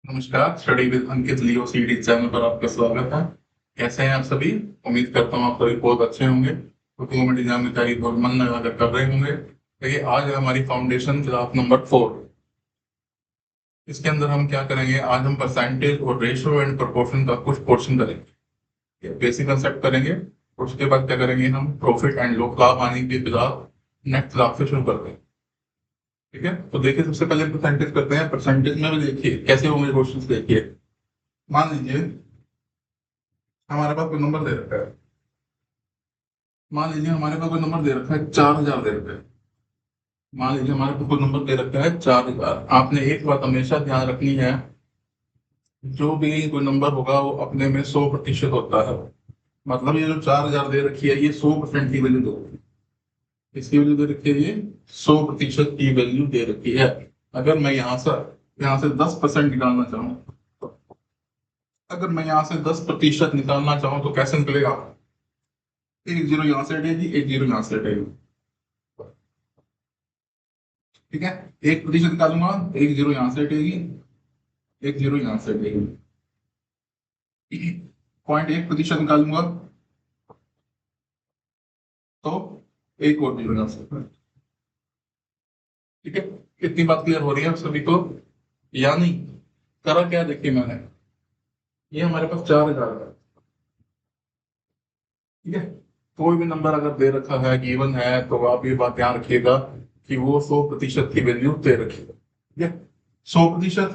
नमस्कार, study with Ankit Leo CD channel पर आपका स्वागत है। कैसे हैं आप सभी? उम्मीद करता हूँ आप सभी बहुत अच्छे होंगे। गवर्नमेंट एग्जाम की तैयारी बहुत मन लगाकर कर रहे होंगे। देखिए, आज है हमारी फाउंडेशन क्लास नंबर 4। इसके अंदर हम क्या करेंगे? आज हम परसेंटेज और रेशियो एंड प्रोपोर्शन का कुछ पोर्शन करेंगे, बेसिक कंसेप्ट करेंगे। उसके बाद क्या करेंगे? हम प्रॉफिट एंड लॉस, लाभ हानि के बिलाव नेक्स्ट क्लास से शुरू करते हैं। ठीक है, तो देखिए सबसे पहले परसेंटेज करते हैं। परसेंटेज में भी देखिए कैसे होंगे क्वेश्चन। देखिए, मान लीजिए हमारे पास कोई नंबर दे रखा है। मान लीजिए हमारे पास कोई नंबर दे रखा है 4,000 दे रखा है। मान लीजिए हमारे पास कोई नंबर दे रखा है 4,000। आपने एक बात हमेशा ध्यान रखनी है, जो भी कोई नंबर होगा वो अपने में 100% होता है। मतलब ये जो 4,000 दे रखी है ये 100% की वैल्यू दे, इसकी वैल्यू दे रखी है, ये 100% की वैल्यू दे रखी है। अगर मैं यहाँ से 10% निकालना चाहूँ, अगर मैं यहाँ से 10% निकालना चाहूँ तो कैसे निकलेगा? एक जीरो यहाँ से हटेगी, एक जीरो यहाँ से हटेगी। ठीक है, 1% निकालूंगा, एक जीरो यहां से हटेगी, एक जीरो यहां से हटेगी। 0.1% निकालूंगा तो एक और जीरो यहां से। ठीक है, कितनी बात क्लियर हो रही है आप सभी को? यानी करा क्या, देखिए मैंने, ये हमारे पास 4,000 है। ठीक है, कोई भी नंबर अगर दे रखा है, गिवन है, तो आप ये बात ध्यान रखिएगा कि वो 100% की वैल्यू दे रखी है। ठीक है, 100%।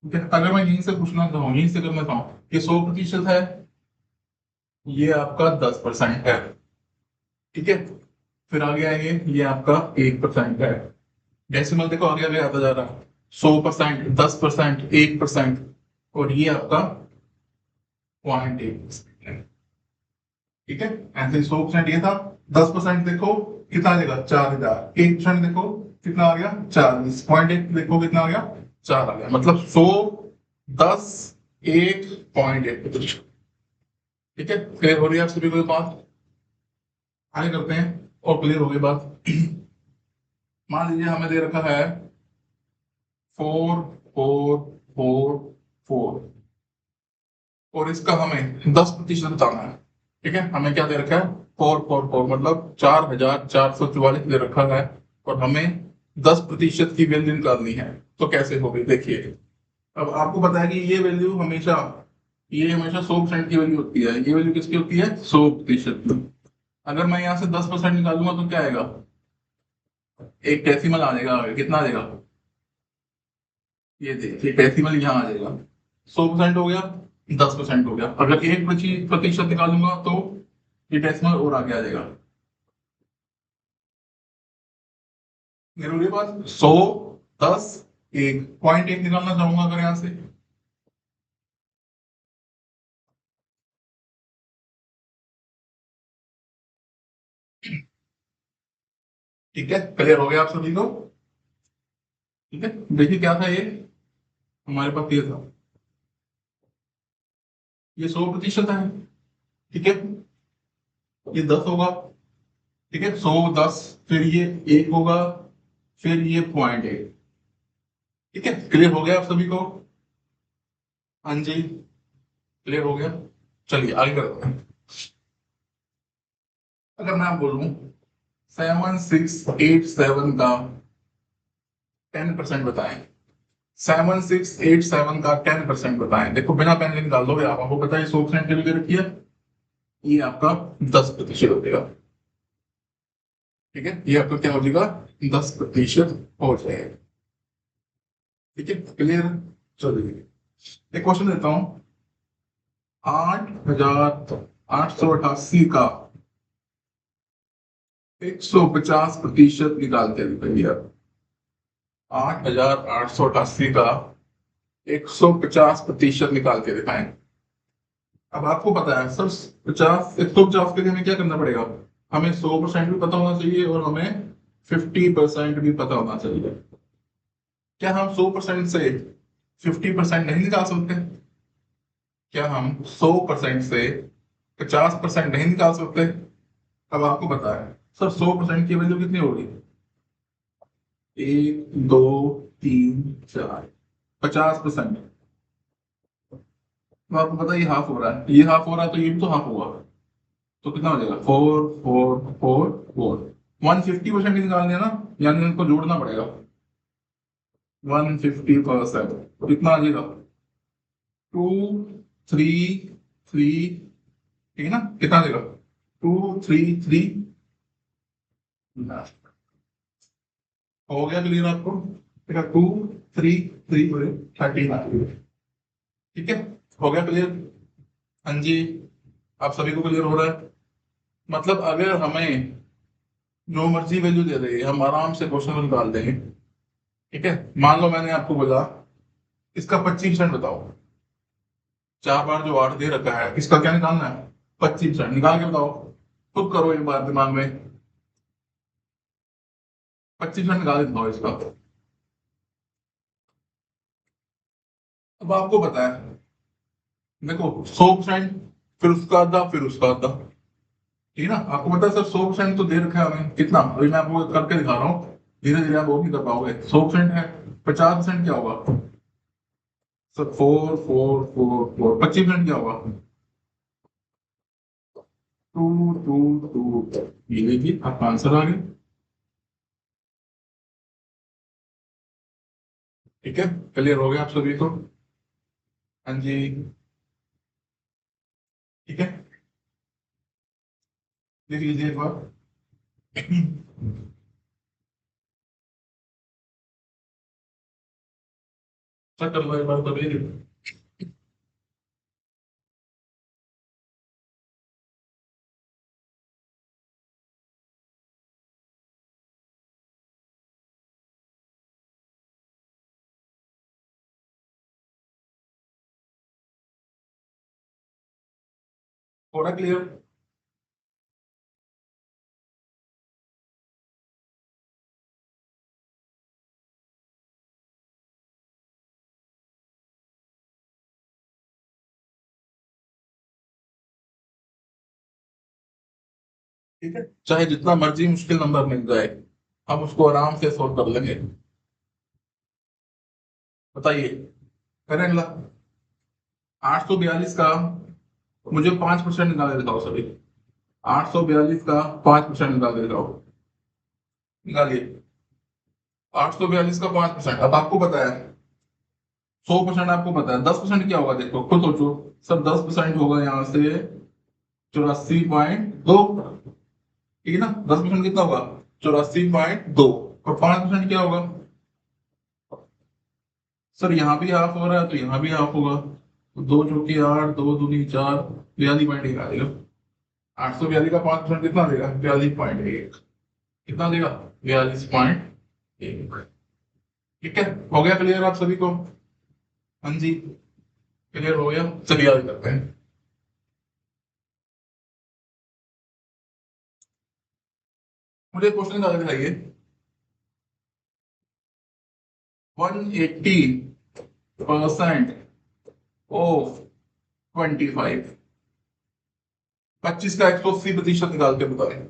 ठीक है, अगर मैं यहीं से पूछना चाहूँ, यहीं से करना चाहूँ कि 100% है, ये आपका 10% है। ठीक है, फिर आगे आएंगे, ये आपका 1% है। डेसिमल देखो आगे आगे आता जा रहा है। 100%, 10%, 1%, और ये आपका 0.1% है। ठीक है, ऐसे 100% ये था। 10% देखो कितना आ जाएगा? 4,000। 1% देखो कितना आ गया? 40। 0.1 देखो कितना आ गया? 4 आ गया। मतलब 100, 10, 1, 0.1%। ठीक है, क्लियर हो रही है आप सभी को ये बात? आगे करते हैं और क्लियर हो गई बात। मान लीजिए हमें दे रखा है 4,4,4,4, और इसका हमें 10% बताना है। ठीक है, हमें क्या दे रखा है? 4,4,4 मतलब 4,444 दे रखा है, और हमें 10% की वैल्यू निकालनी है। तो कैसे होगी देखिए। अब आपको पता है कि ये हमेशा 100% की वैल्यू होती है। ये वैल्यू किसकी होती है? 100%। अगर मैं यहाँ से 10% निकालूंगा तो क्या आएगा? एक डेसिमल आ जाएगा आगे। कितना आ जाएगा? ये देखिए डेसिमल यहाँ आ जाएगा। 100% हो गया, 10% हो गया। अगर 1% निकालूंगा तो ये डेसिमल और आगे आ जाएगा। मेरे पास 100, 10, 1.1 निकालना चाहूंगा अगर यहाँ से। ठीक है, क्लियर हो गया आप सभी को? ठीक है, देखिए क्या था ये, हमारे पास ये था, ये 100% है। ठीक है, ये 10 होगा। ठीक है, 100, 10, फिर ये 1 होगा, फिर ये 0.1। ठीक है, क्लियर हो गया आप सभी को? हाँ जी, क्लियर हो गया। चलिए आगे करते हैं। अगर मैं आप बोलूं 7,6,8,7 का 10% बताएं, 7,6,8,7 का 10% बताएं। देखो बिना पेन के निकाल दोगे आप, आपको पता है 100% के लिए रखी है, ये आपका 10% हो जाएगा। ठीक है, ये आपका क्या हो जाएगा? 10% हो जाएगा। ठीक है, क्लियर? चलिए एक क्वेश्चन देता हूं। 8,888 का 150% निकाल के दिखाइए आप। 8,888 का 150% निकाल के दिखाएं। अब आपको पता है सर, 150 के लिए हमें क्या करना पड़ेगा? हमें 100% भी पता होना चाहिए, और हमें 50% भी पता होना चाहिए। क्या हम 100% से 50% नहीं निकाल सकते? क्या हम 100% से 50% नहीं निकाल सकते? अब आपको पता है सर, 100% की वैल्यू कितनी होगी? 1, 2, 3, 4। 50%। तो आपको पता है ये हाफ हो रहा है, ये हाफ हो रहा है, तो ये भी तो हाफ होगा। तो कितना हो जाएगा? 4 4 4 4। 150% निकालने हैं ना, यानी इनको जोड़ना पड़ेगा। 150%, तो कितना आ जाएगा? 2 3 3। ठीक है ना? कितना आ जाएगा? 2 3 3। हो गया क्लियर आपको? ठीक है, 2 3 3 13। ठीक है, हो गया क्लियर? हाँ जी, आप सभी को क्लियर हो रहा है? मतलब अगर हमें जो मर्जी वैल्यू दे रही है, हम आराम से क्वेश्चन में निकाल देंगे। ठीक है, मान लो मैंने आपको बोला इसका 25% बताओ। 4 बार जो 8 दे रखा है, इसका क्या निकालना है? 25% निकाल के बताओ। खुद करो एक बार दिमाग में। 25% निकाल के बताओ इसका। अब आपको पता है, देखो 100%, फिर उसका आधा, फिर उसका आधा। ठीक है ना? आपको पता है सर 100% तो दे रखा है हमें, कितना? अभी मैं आपको करके दिखा रहा हूँ, धीरे धीरे आप वो भी कर पाओगे। 100% है, 50% क्या होगा सर? 4 4 4 4। 25% क्या होगा? 2 2 2। ये देखिए आपका आंसर आ गया। ठीक है, क्लियर हो गया आप सभी को? हाँ जी। ठीक है, देख लीजिए एक बार। चेक कर लो एक बार तो, भेज। थोड़ा क्लियर? ठीक है, चाहे जितना मर्जी मुश्किल नंबर मिल जाए, हम उसको आराम से सोल्व कर लेंगे। बताइए, करें अगला। 842 का मुझे 5% निकाल के दिखाओ सभी। 842 का 5% निकाल के दिखाओ। निकालिए। 842 का 5%, अब आपको पता है 100% आपको पता है, 10% क्या होगा देखो, खुद सोचो। सर 10% होगा यहाँ से 84.2। ठीक है ना? 10% कितना होगा? 84.2। और 5% क्या होगा? सर यहाँ भी हाफ हो रहा है, तो यहाँ भी हाफ होगा। तो 2 चौकी 8, 2 दूनी 4, 42.1 आ जाएगा। 842 का 5% कितना देगा? 42.1। कितना देगा? 42.1। ठीक है, हो गया क्लियर आप सभी को? हाँ जी, क्लियर हो गया। चलिए आगे करते हैं। मुझे क्वेश्चन आगे दिखाइए। 180% ऑफ 25। 25 का 180% निकाल के बताएं।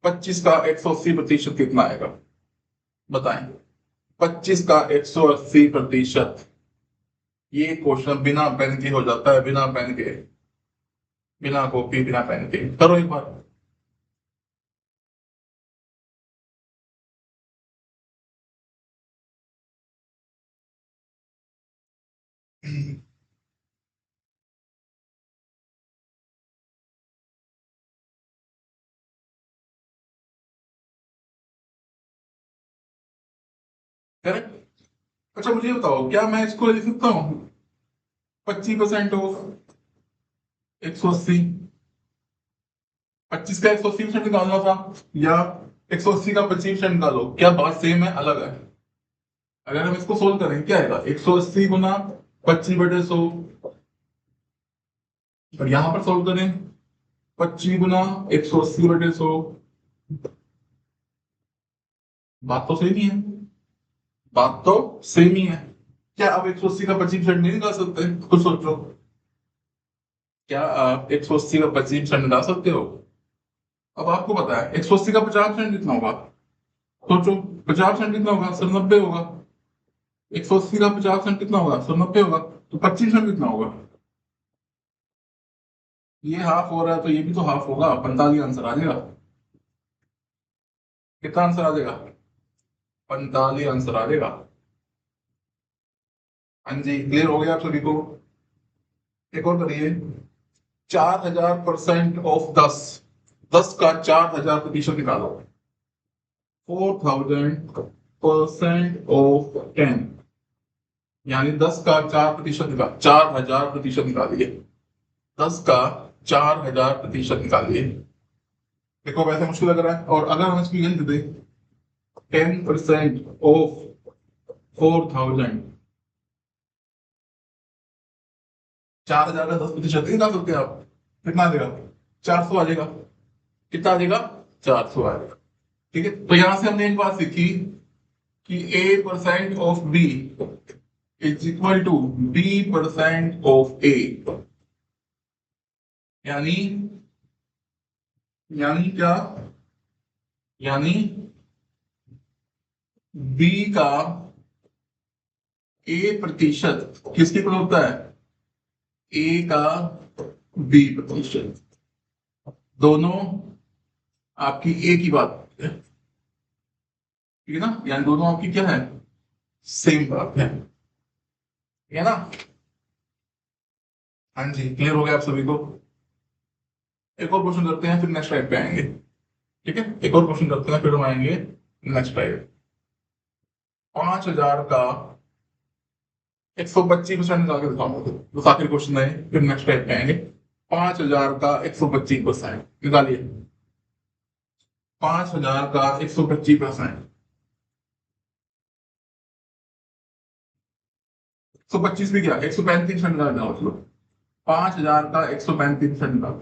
25 का 180% कितना आएगा? बताएं। 25 का 180%। ये क्वेश्चन बिना पेन के हो जाता है, बिना पेन के, बिना कॉपी, बिना पेन के। करो एक बार। करेक्ट। अच्छा मुझे ये बताओ, क्या मैं इसको लिख सकता हूँ 25% ऑफ 180? 25 का 180% निकालना था, या 180 का 25% निकालो, क्या बात सेम है अलग है? अगर हम इसको सोल्व करें क्या आएगा? 180 गुना 25/100। और यहां पर सोल्व करें 25 गुना 180/100। बात तो सेम ही है। बात तो सेम ही है। क्या आप 180 का 25% नहीं निकाल सकते? कुछ सोचो। क्या आप 180 का 25% निकाल सकते हो? अब आपको पता है 180 का 50% कितना होगा? सोचो। 50% कितना होगा सर? 90 होगा। 180 का 50% कितना होगा? 190 होगा। तो 25% कितना होगा? ये हाफ हो रहा है तो ये भी तो हाफ होगा, 45 आंसर आ जाएगा। कितना आंसर आ जाएगा? 45 आंसर आ जाएगा। हाँ जी, क्लियर हो गया आप सभी को? एक और करिए। 4000% ऑफ 10, 10 का 4000% निकालो। 4000% ऑफ 10, यानी 10 का 4% निकाल, 4000% निकालिए। 10 का 4000% निकालिए। देखो वैसे मुश्किल लग रहा है, और अगर हम इसकी हिंट दें, 10% ऑफ 4000, 4000 का 10% निकाल सकते हैं आप। कितना आ जाएगा? 400 आ जाएगा। कितना आ जाएगा? 400 आ जाएगा। ठीक है, तो यहां से हमने एक बात सीखी कि A% of B is equal to B% of A। यानी यानी क्या? यानी B का A% किसके इक्वल होता है? A का B%। दोनों आपकी A की बात है, ठीक है ना? यानी दोनों आपकी क्या है? सेम बात है ना? हाँ जी, क्लियर हो गया आप सभी को? एक और क्वेश्चन करते हैं, फिर नेक्स्ट टाइप पे आएंगे। ठीक है, एक और क्वेश्चन करते हैं, फिर हम आएंगे नेक्स्ट टाइप। 5000 का 125% निकाल के दिखाऊंगा, तो आखिरी क्वेश्चन है, फिर नेक्स्ट टाइप पे आएंगे। 5000 का 125% निकालिए। 5000 का 125%, 125 भी क्या, 135% निकालना मतलब। 5000 का 135% निकाल,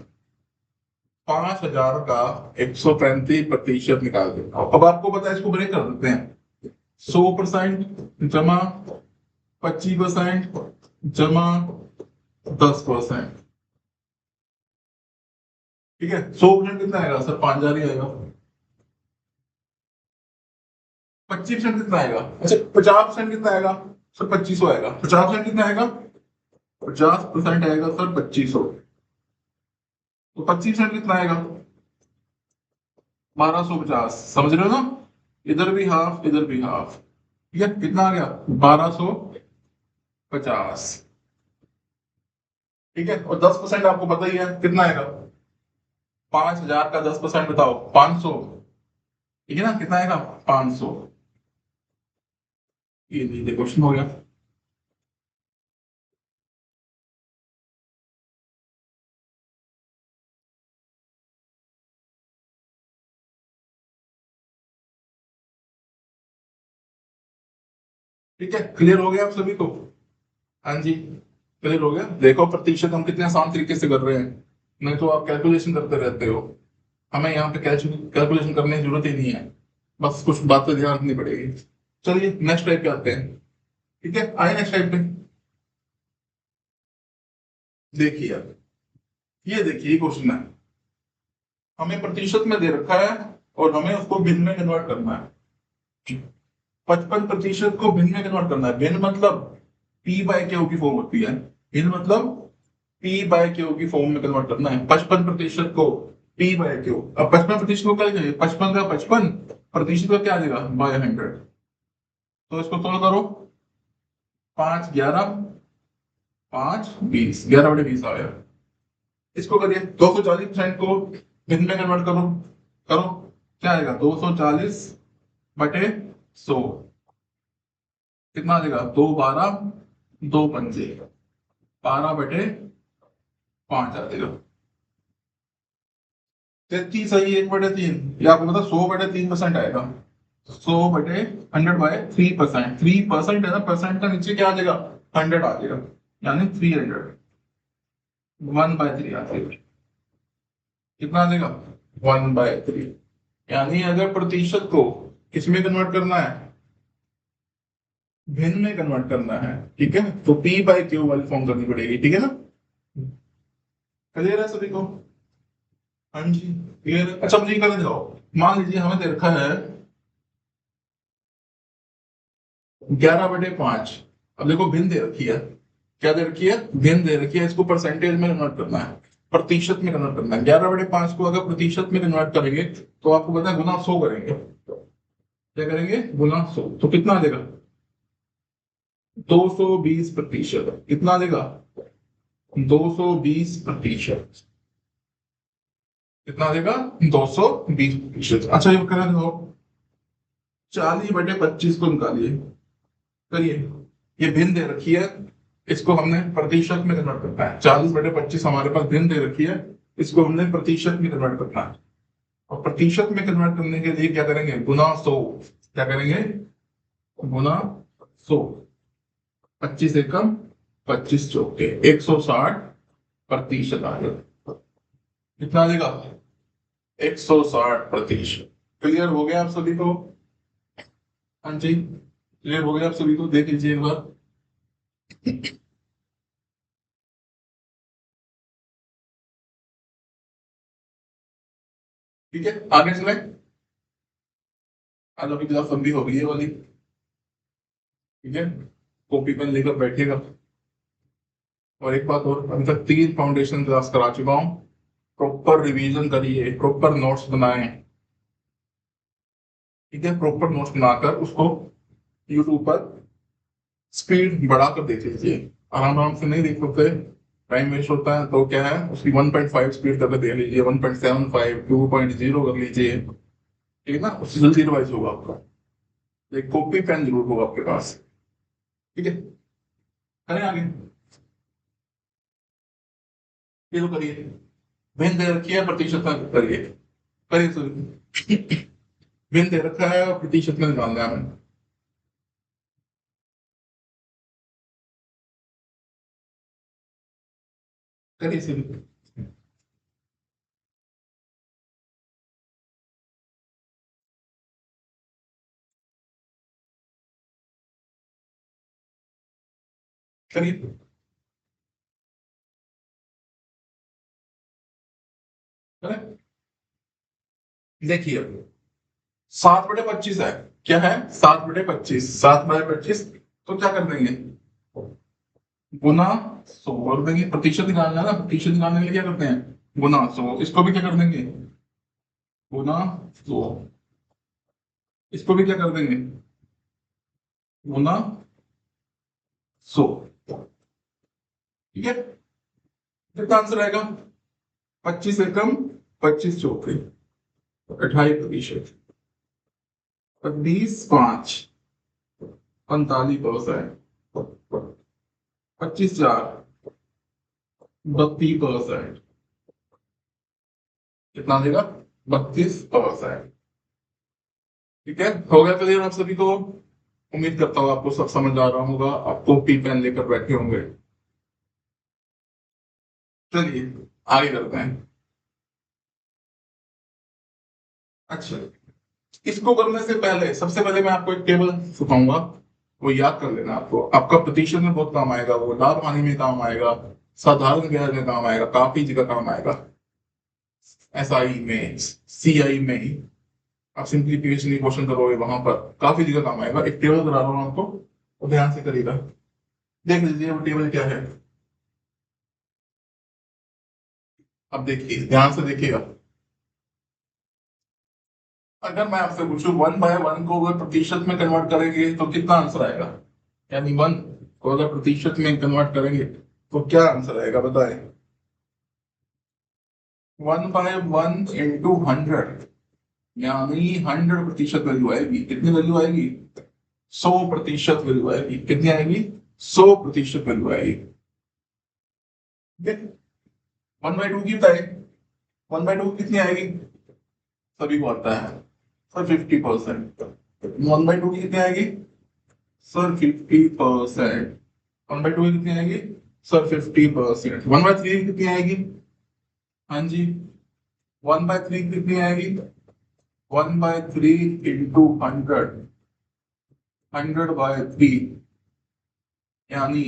5000 का 135% निकाल दे। अब आपको पता है, इसको ब्रेक कर देते हैं। 100% जमा 25% जमा 10%। ठीक है, 100% कितना आएगा सर? 5000 ही आएगा। 25% कितना आएगा? अच्छा, 50% कितना आएगा सर? 2500 आएगा। 50% कितना आएगा? 50% आएगा सर 2500। तो 25% कितना आएगा? 1250। समझ रहे हो ना? इधर भी हाफ, इधर भी हाफ। ठीक है, कितना आ गया? 1250। ठीक है, और 10% आपको पता ही है कितना आएगा? 5000 का 10% बताओ, 500। ठीक है ना, कितना आएगा? 500। ये क्वेश्चन हो गया। ठीक है, क्लियर हो गया आप सभी को? हाँ जी, क्लियर हो गया। देखो प्रतिशत हम कितने आसान तरीके से कर रहे हैं, नहीं तो आप कैलकुलेशन करते रहते हो। हमें यहाँ पे कैलकुलेशन करने की जरूरत ही नहीं है, बस कुछ बातें ध्यान रखनी पड़ेगी। चलिए नेक्स्ट टाइप पे आते हैं। ठीक है, आए नेक्स्ट टाइप पे। देखिए अब, ये देखिए क्वेश्चन है, हमें प्रतिशत में दे रखा है और हमें उसको भिन्न में कन्वर्ट करना है। 55% को भिन्न में कन्वर्ट करना है। भिन्न मतलब पी बाय क्यू की फॉर्म होती है। भिन्न मतलब पी बाय क्यू की फॉर्म में कन्वर्ट करना है 55% को पी बाय क्यू। अब 55% को क्या लिखेंगे? 55 का 55 प्रतिशत का क्या आ जाएगा? बाय 100। तो इसको सोल्व करो। 5 11 5 20, 11/20 आ गया। इसको करिए, 240% को भिन्न में कन्वर्ट करो। करो, क्या आएगा? 240/100 कितना आ जाएगा? 2 12 2 पंजे 12/5 आ जाएगा। 33 सही, 1/3। ये आपको पता, 100/3% आएगा। 100/100/3%। 3% है ना, परसेंट का नीचे क्या आ जाएगा? 100 आ जाएगा, यानी 300। 1/3 आ जाएगा। कितना आ जाएगा? 1/3। यानी अगर प्रतिशत को किसमें कन्वर्ट करना है? भिन्न में कन्वर्ट करना है। ठीक है, तो पी बाय क्यू वाली फॉर्म करनी पड़ेगी। ठीक है ना? क्लियर है सभी को? हाँ जी, क्लियर है। अच्छा मुझे ये कहना दिखाओ, मान लीजिए हमें दे रखा है 11/5। अब देखो भिन्न दे रखी है, क्या दे रखी है, भिन्न दे रखी है, इसको परसेंटेज में कन्वर्ट करना है, प्रतिशत में कन्वर्ट करना है। 11/5 को अगर प्रतिशत में कन्वर्ट करेंगे तो आपको पता है गुना 100 करेंगे, क्या करेंगे, गुना 100, तो कितना आ जाएगा, 220%। कितना आ जाएगा, 220%। कितना आ जाएगा, 220%। अच्छा ये करें तो 40/25 को निकालिए, करिए। ये भिन्न दे रखी है, इसको हमने प्रतिशत में कन्वर्ट करना है। 40/25 हमारे पास भिन्न दे रखी है, इसको हमने प्रतिशत में कन्वर्ट करना है। और प्रतिशत में कन्वर्ट करने के लिए क्या करेंगे, गुना 100। क्या करेंगे, गुना 100। 25 एकम 25 चौके 160% आ जाएगा। कितना आ जाएगा, 160%। क्लियर हो गया आप सभी को, हाँ जी क्लियर हो गया आप सभी को, देख लीजिए एक बार। ठीक है आगे चले, आज अभी क्लास लंबी हो गई है वाली, ठीक है, कॉपी पेन लेकर बैठिएगा। और एक बात और, अभी तक 3 फाउंडेशन क्लास करा चुका हूँ, प्रॉपर रिवीजन करिए, प्रॉपर नोट्स बनाएं, ठीक है, प्रॉपर नोट्स बनाकर उसको यूट्यूब पर स्पीड बढ़ाकर देख लीजिए। आराम आराम से नहीं देख सकते, टाइम वेस्ट होता है, तो क्या है उसकी 1.5 स्पीड करके देख लीजिए, 1.75 2.0 कर लीजिए, ठीक है ना, उससे जल्दी रिवाइज होगा आपका। एक कॉपी पेन जरूर होगा आपके पास, ठीक है। करें आगे, ये तो करिए, भिन्न दे रखी है प्रतिशत में करिए, करिए सर। भिन्न दे रखा है और प्रतिशत में निकालना है हमें, करिए सर, करिए, करें। देखिए 7/25 है, क्या है, 7/25, 7/25, तो क्या कर देंगे, गुना 100 कर देंगे, प्रतिशत निकालना है ना, प्रतिशत निकालने के लिए क्या करते हैं, गुना 100। इसको भी क्या कर देंगे, गुना 100। इसको भी क्या कर देंगे, गुना 100, ठीक है। कितना आंसर आएगा, 25 एकम 25 चौके 28%, 20 5 45%, 25 4 32%। कितना देगा, 32%। ठीक है, हो गया क्लियर आप सभी को, उम्मीद करता हूँ आपको सब समझ आ रहा होगा, आप कॉपी पेन लेकर बैठे होंगे। चलिए आगे करते हैं। अच्छा, इसको करने से पहले सबसे पहले मैं आपको एक टेबल सिखाऊंगा, वो याद कर लेना, आपको आपका प्रतिशत में बहुत काम आएगा, वो लाभ हानि में काम आएगा, साधारण ब्याज में काम आएगा, काफी जगह काम आएगा, SI में, CI में, आप सिंप्लीफिकेशन क्वेश्चन करोगे वहां पर काफी जगह काम आएगा। एक टेबल करा रहा हूँ आपको, तो ध्यान से करिएगा, देख लीजिए वो टेबल क्या है। अब देखिए ध्यान से देखिएगा, अगर मैं आपसे पूछूं 1/1 को अगर प्रतिशत में कन्वर्ट करेंगे तो कितना आंसर आएगा, यानी 1 को अगर प्रतिशत में कन्वर्ट करेंगे तो क्या आंसर आएगा बताएं। 1/1 इंटू 100, यानी 100% वैल्यू आएगी, कितनी वैल्यू आएगी, 100% वैल्यू आएगी, कितनी आएगी, 100% वैल्यू आएगी, ठीक है। 1/2 की बताए, 1/2 कितनी आएगी, सभी को आता है सर, 50%। 1/2 की कितनी आएगी सर, 50%। 1/2 की कितनी आएगी सर, 50%। 1/3 की कितनी आएगी, हाँ जी, 1/3 की कितनी आएगी, 1/3 इंटू 100, 100/3, यानी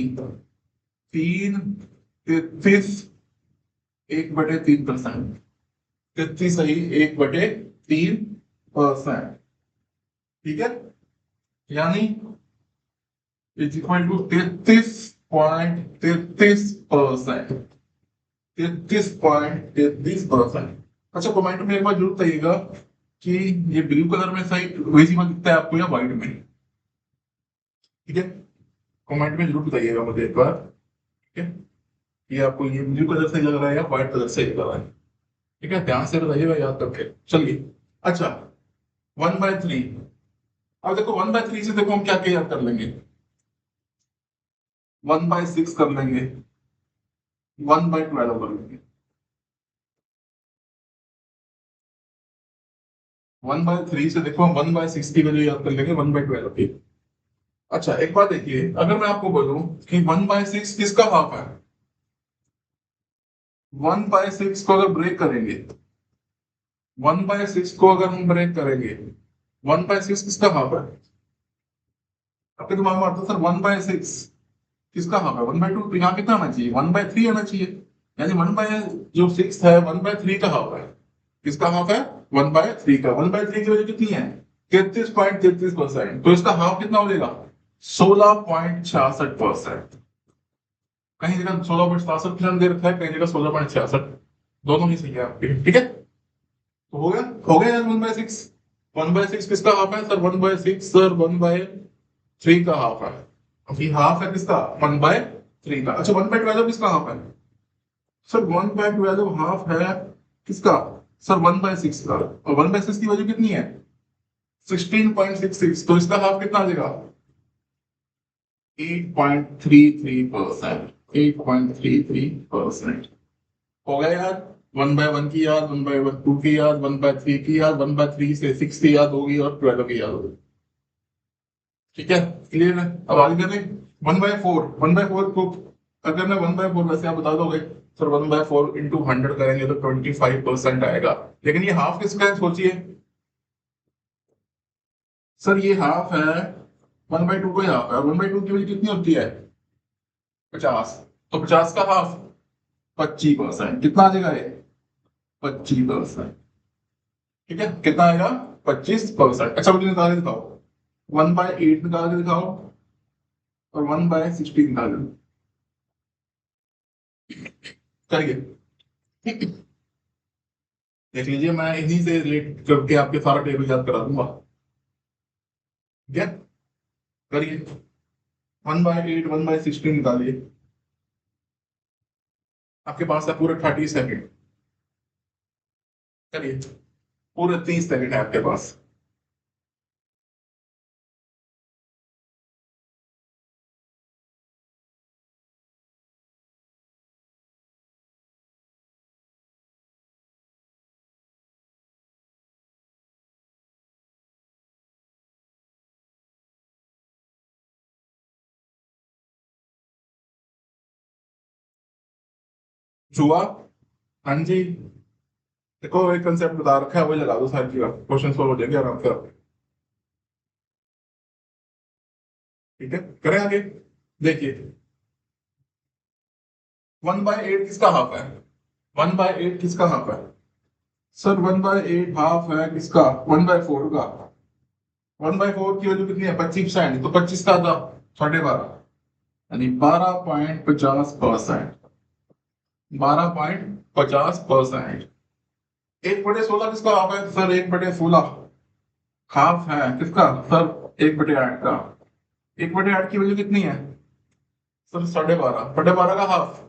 33, 1/3%, 33 सही, 1/3%, ठीक है। यानी इज इक्वल टू 33.33%। 33.33%। अच्छा, कमेंट में एक बार जरूर बताइएगा कि ये ब्लू कलर में सही विजिबल दिखता है आपको या व्हाइट में? ठीक है, कमेंट में जरूर बताइएगा मुझे एक बार। ठीक है, ये आपको ये ब्लू कलर सही लग रहा है या व्हाइट कलर सही लग रहा है? ठीक है, ध्यान से बताइएगा, याद करके चलिए। अच्छा, 1/3। अब देखो 1/3 से देखो हम क्या क्या याद कर लेंगे। 1/6 कर लेंगे, 1/12 कर लेंगे। 1/3 से देखो हम 1/6 की वैल्यू याद कर लेंगे, 1/12 की। अच्छा, एक बात देखिए, अगर मैं आपको बोलूं कि 1/6 किसका हाफ है, 1/6 को अगर ब्रेक करेंगे, 1/6 को अगर हम ब्रेक करेंगे, 1/6 किसका हाफ है? आपके दिमाग में आता है सर 1/6 किसका हाफ है? 1/2। तो यहाँ कितना आना चाहिए? 1/3 आना चाहिए। यानी 1 बाय जो 6 है 1/3 का हाफ है। किसका हाफ है? 1/3 का। 1/3 की वजह कितनी है? 33.33%। तो इसका हाफ कितना हो जाएगा? 16.66%। कहीं जगह 16.67% दे रखा है, कहीं जगह 16.66। दोनों ही सही है आपके। ठीक है, तो हो गया यार 1/6। 1/6 किसका हाफ है सर? 1/6 सर 1/3 का हाफ है। अभी हाफ है किसका? 1/3 का। अच्छा, 1/12 किसका हाफ है? सर 1/12 हाफ है किसका? सर 1/6 का। और 1/6 की वैल्यू कितनी है? 16.66। तो इसका हाफ कितना आ जाएगा? 8.33%। 8.33%। हो गया यार। 1/1 की याद, 1/2 की याद, 1/3 की याद, 1/3 से 6 की याद होगी और 12 की याद होगी। ठीक है, क्लियर है? अब आगे करें। 1/4। 1/4 को अगर मैं 1/4 वैसे आप बता दोगे सर 1/4 इंटू 100 करेंगे तो 25% आएगा। लेकिन ये हाफ किसका है सोचिए। सर ये हाफ है 1/2 का ही हाफ है। 1/2 की वजह कितनी होती है? 50। तो 50 का हाफ 25%। कितना आ जाएगा ये? 25%। ठीक है, कितना आएगा? 25%। अच्छा, मुझे निकाल के दिखाओ। 1/8 निकाल के दिखाओ और 1/16 निकाल के करिए। देख लीजिए, मैं इन्हीं से रिलेट करके आपके सारा टेबल याद करा दूंगा। ठीक है, करिए। 1/8 1/16 निकालिए। आपके पास है पूरे 30 सेकेंड। करिए, पूरे 30 सेकेंड है आपके पास। जुआ। हाँ जी। देखो एक कंसेप्ट बता रखा है, वही लगा दो, सारी चीज क्वेश्चन सॉल्व हो जाएंगे आराम से आपके। ठीक है, करें आगे। देखिए 1/8 किसका हाफ है? 1/8 किसका हाफ है? सर 1/8 हाफ है किसका? 1/4 का। 1/4 की वैल्यू कितनी है? 25%। तो 25 का था 12.5, यानी 12.50%। 12.50%। 1/16 किसका हाफ है सर? 1/16 हाफ है किसका सर? 1/8 का। 1/8 की वैल्यू कितनी है सर? 12.5। 12.5 का हाफ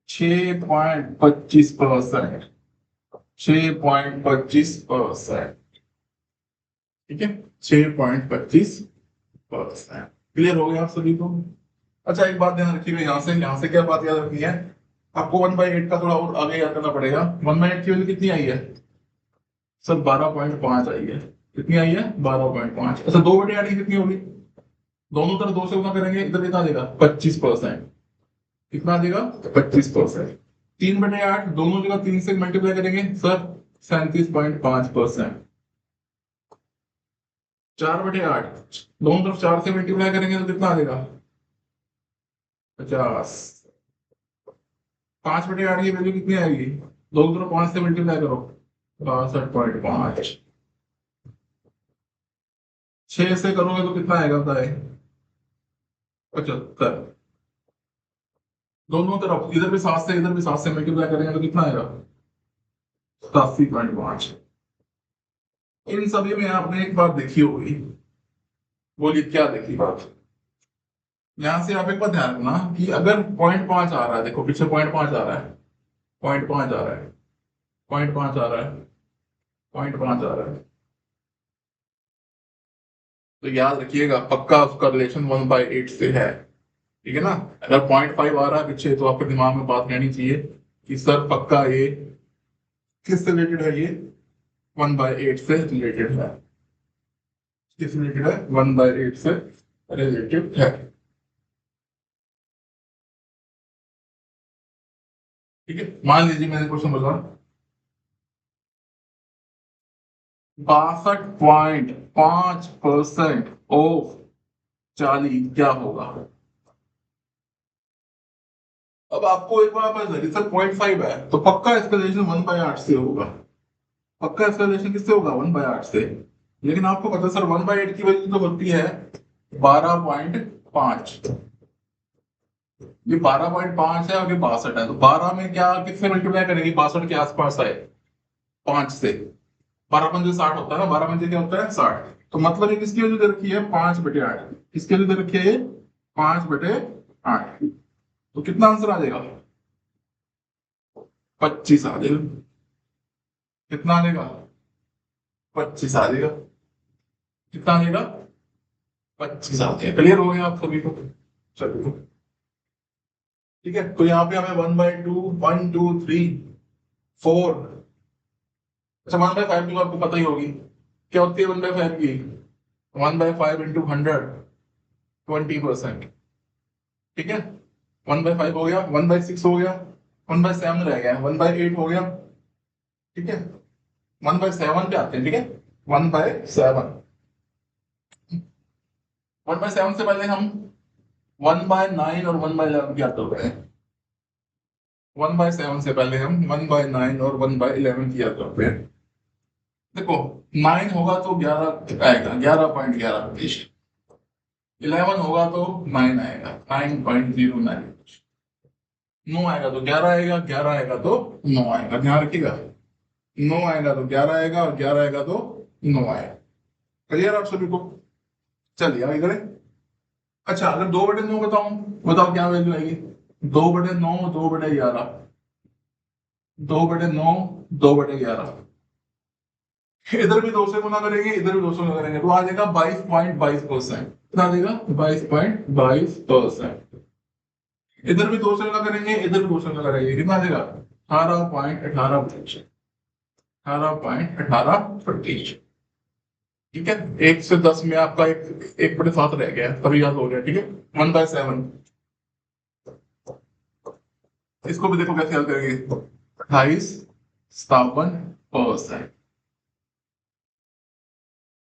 6.25%। 6.25%। ठीक है, 6.25%। क्लियर हो गया आप सभी को? अच्छा, एक बात ध्यान रखिएगा, यहाँ से क्या बात याद रखनी है आपको? 1/8 का थोड़ा और आगे याद करना पड़ेगा। 1/8 की वैल्यू कितनी आई है सर? 12.5 आई है। कितनी आई है? 12.5। अच्छा, 2/8 की कितनी होगी? दोनों तरफ 2 से गुना करेंगे, इधर कितना देगा? 25%। कितना आ जाएगा? 25%। 3/8 दोनों जगह 3 से मल्टीप्लाई करेंगे सर, 37.5%। 4/8 दोनों तरफ 4 से मल्टीप्लाई करेंगे तो कितना आ जाएगा? 50। 5/8 की वैल्यू कितनी आएगी? दोनों तरफ 5 से मल्टीप्लाई करो, 62.5। 6 से करोगे तो कितना आएगा बताए? 75। दोनों तरफ इधर भी 7 से इधर भी 7 से मल्टीप्लाई करेंगे तो कितना आएगा? 87.5। इन सभी में आपने एक बात देखी होगी, बोलिए क्या देखी बात? यहां से आप एक बात ध्यान रखना कि अगर 0.5 आ रहा है, देखो पीछे 0.5 आ रहा है, 0.5 आ रहा है, 0.5 आ रहा है, 0.5 आ रहा है, तो याद रखिएगा पक्का उसका रिलेशन 1/8 से है। ठीक है ना? अगर 0.5 आ रहा है पीछे तो आपके दिमाग में बात रहनी चाहिए कि सर पक्का ये किससे रिलेटेड है, ये 1/8 से रिलेटेड है। किस रिलेटेड है? 1/8 से रिलेटेड है। ठीक है, मान लीजिए मैंने क्वेश्चन बोला 62.5% ऑफ 40 क्या होगा? अब आपको एक बार पता चली सर 0.5 है तो पक्का इसका रिलेशन 1/8 से होगा। पक्का इसका रिलेशन किससे होगा? 1/8 से। लेकिन आपको पता सर 1/8 की वैल्यू तो होती है 12.5। ये 12.5 है और ये 62 है, तो 12 में क्या किससे मल्टीप्लाई करेंगे? 62 के आसपास आए 5 से। 12×5 = 60 होता है ना, 12 क्या होता है? 60। तो मतलब ये किसकी वैल्यू दे रखी है? 5/8। किसकी वैल्यू दे रखी है? ये 5/8। तो कितना आंसर आ जाएगा? 25 आ जाएगा। कितना आ जाएगा? 25 आ जाएगा। कितना आ जाएगा? 25 आ जाएगा। क्लियर हो गया आप सभी को? चलिए ठीक है, तो यहाँ पे हमें 1/2 1 2 3 4, अच्छा 1/5 की तो आपको पता ही होगी क्या होती है 1/5 की? 1/5 इंटू 100, 20%। ठीक है, 1/5 हो गया, 1/6 हो गया, 1/7 रह गया, 1/8 हो गया। ठीक है, 1/7 पे आते हैं। ठीक है, 1/7। 1/7 से पहले हम 1/9 और 1/11 क्या करते हैं? 1/7 से पहले हम 1/9 और 1/11 किया करते हैं। देखो 9 होगा तो 11 आएगा, 11.11%। 11 होगा तो 9 आएगा, 9.09। 9 आएगा तो 11 आएगा, 11 आएगा तो 9 आएगा। ध्यान रखिएगा, 9 आएगा तो 11 आएगा और 11 आएगा तो 9 आएगा। क्लियर आप सभी को? चलिए आगे करें। अच्छा अगर 2/9 बताऊं, बताओ क्या वैल्यू आएगी? 2/9 2/11, 2/9 2/11। इधर भी 2 से गुना करेंगे, इधर भी 2 से गुना करेंगे तो आ जाएगा 22.22%। कितना आ जाएगा? 22.22%। इधर भी 2 से गुना करेंगे, इधर भी 2 से गुना करेंगे, कितना आ जाएगा? 18.18%। 18.18%। ठीक है, 1 से 10 में आपका 1/7 रह गया, तभी याद हो गया। ठीक है, 1/7। इसको भी देखो कैसे याद करेंगे? 28.57%।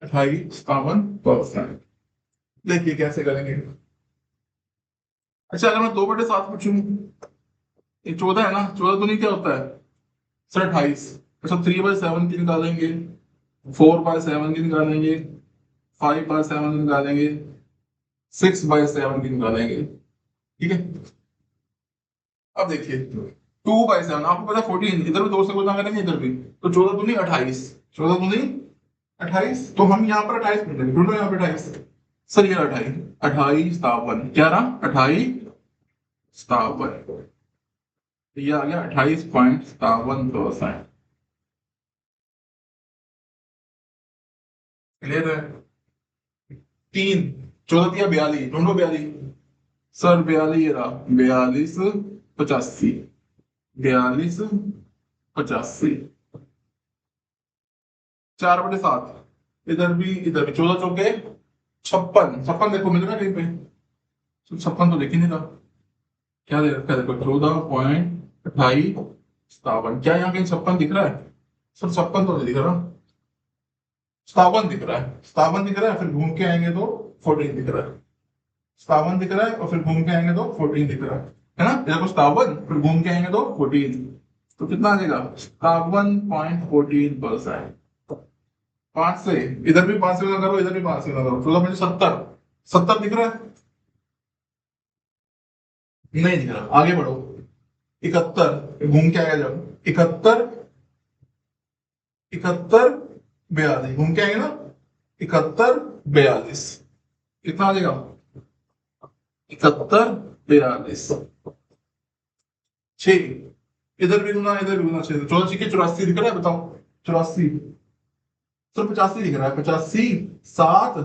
28.57%। देखिए कैसे करेंगे। अच्छा अगर मैं 2/7 पूछूं, ये 14 है ना, 14 तो नहीं क्या होता है? सर 28। अच्छा 3/7 की निकालेंगे, 4/7 की निकालेंगे, 5/7 की निकालेंगे, 6/7 की निकालेंगे। ठीक है, अब देखिए 2/7 आपको पता 14, इधर भी 2 से गुना करेंगे, इधर भी तो 14 दूनी 28, 14 दूनी 28, तो हम यहाँ पर 28 मिलेंगे, ढूंढो यहाँ पे 28। सर ये 28, 28.57 क्या रहा? 28.57। ये आ गया 28.57%। क्लियर है? 3, 14 दिया 42, ढूंढो 42। सर 42 ये रहा, 42.85, 42.85। 4/7, इधर भी 14 × 4 = 56, 56 देखो मिल रहा है कहीं पे? तो 56 तो देख ही नहीं रहा, क्या दे रखा है? देखो 14.2857, क्या यहाँ कहीं 56 दिख रहा है? सर 56 तो नहीं दिख रहा, 57 दिख रहा है, 57 दिख रहा है, फिर घूम के आएंगे तो 14 दिख रहा है। 57 दिख रहा है और फिर घूम के आएंगे तो 14 दिख रहा है ना? देखो 57 फिर घूम के आएंगे तो 14, तो कितना आ जाएगा? 57.14%। 5 से, इधर भी 5 से गुना करो, इधर भी 5 से गुना करो, 14 × 70, 70 दिख रहा है? नहीं दिख रहा, आगे बढ़ो। 71 घूम के आएगा जब 71, 71 42 घूम के आएंगे ना, 71 42 कितना आ जाएगा? 71 42 6, इधर भी गुना इधर भी गुना 6, 84 के 84 दिख रहा है, बताओ 84, सिर्फ 85 दिख रहा है, 85 7,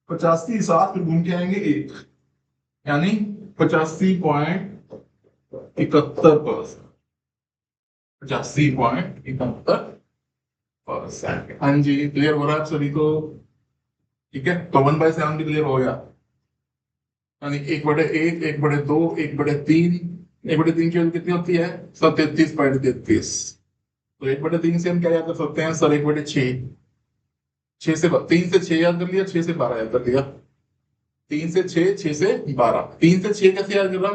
85 7 फिर घूम के आएंगे 1, यानी 85.71%, 85.71%। हाँ जी, क्लियर हो रहा है आप सभी को? ठीक है, तो 1/7 भी क्लियर हो गया, यानी 1/1, 1/2, 1/3, 1/3 की वैल्यू कितनी होती है? 33.33। तो 1/3 से हम क्या याद कर सकते हैं सर? 1/6, 3 से 6 याद कर लिया, 6 से 12 याद कर लिया, 3 से 6, 6 से 12, 3 से 6 कैसे याद कर रहा?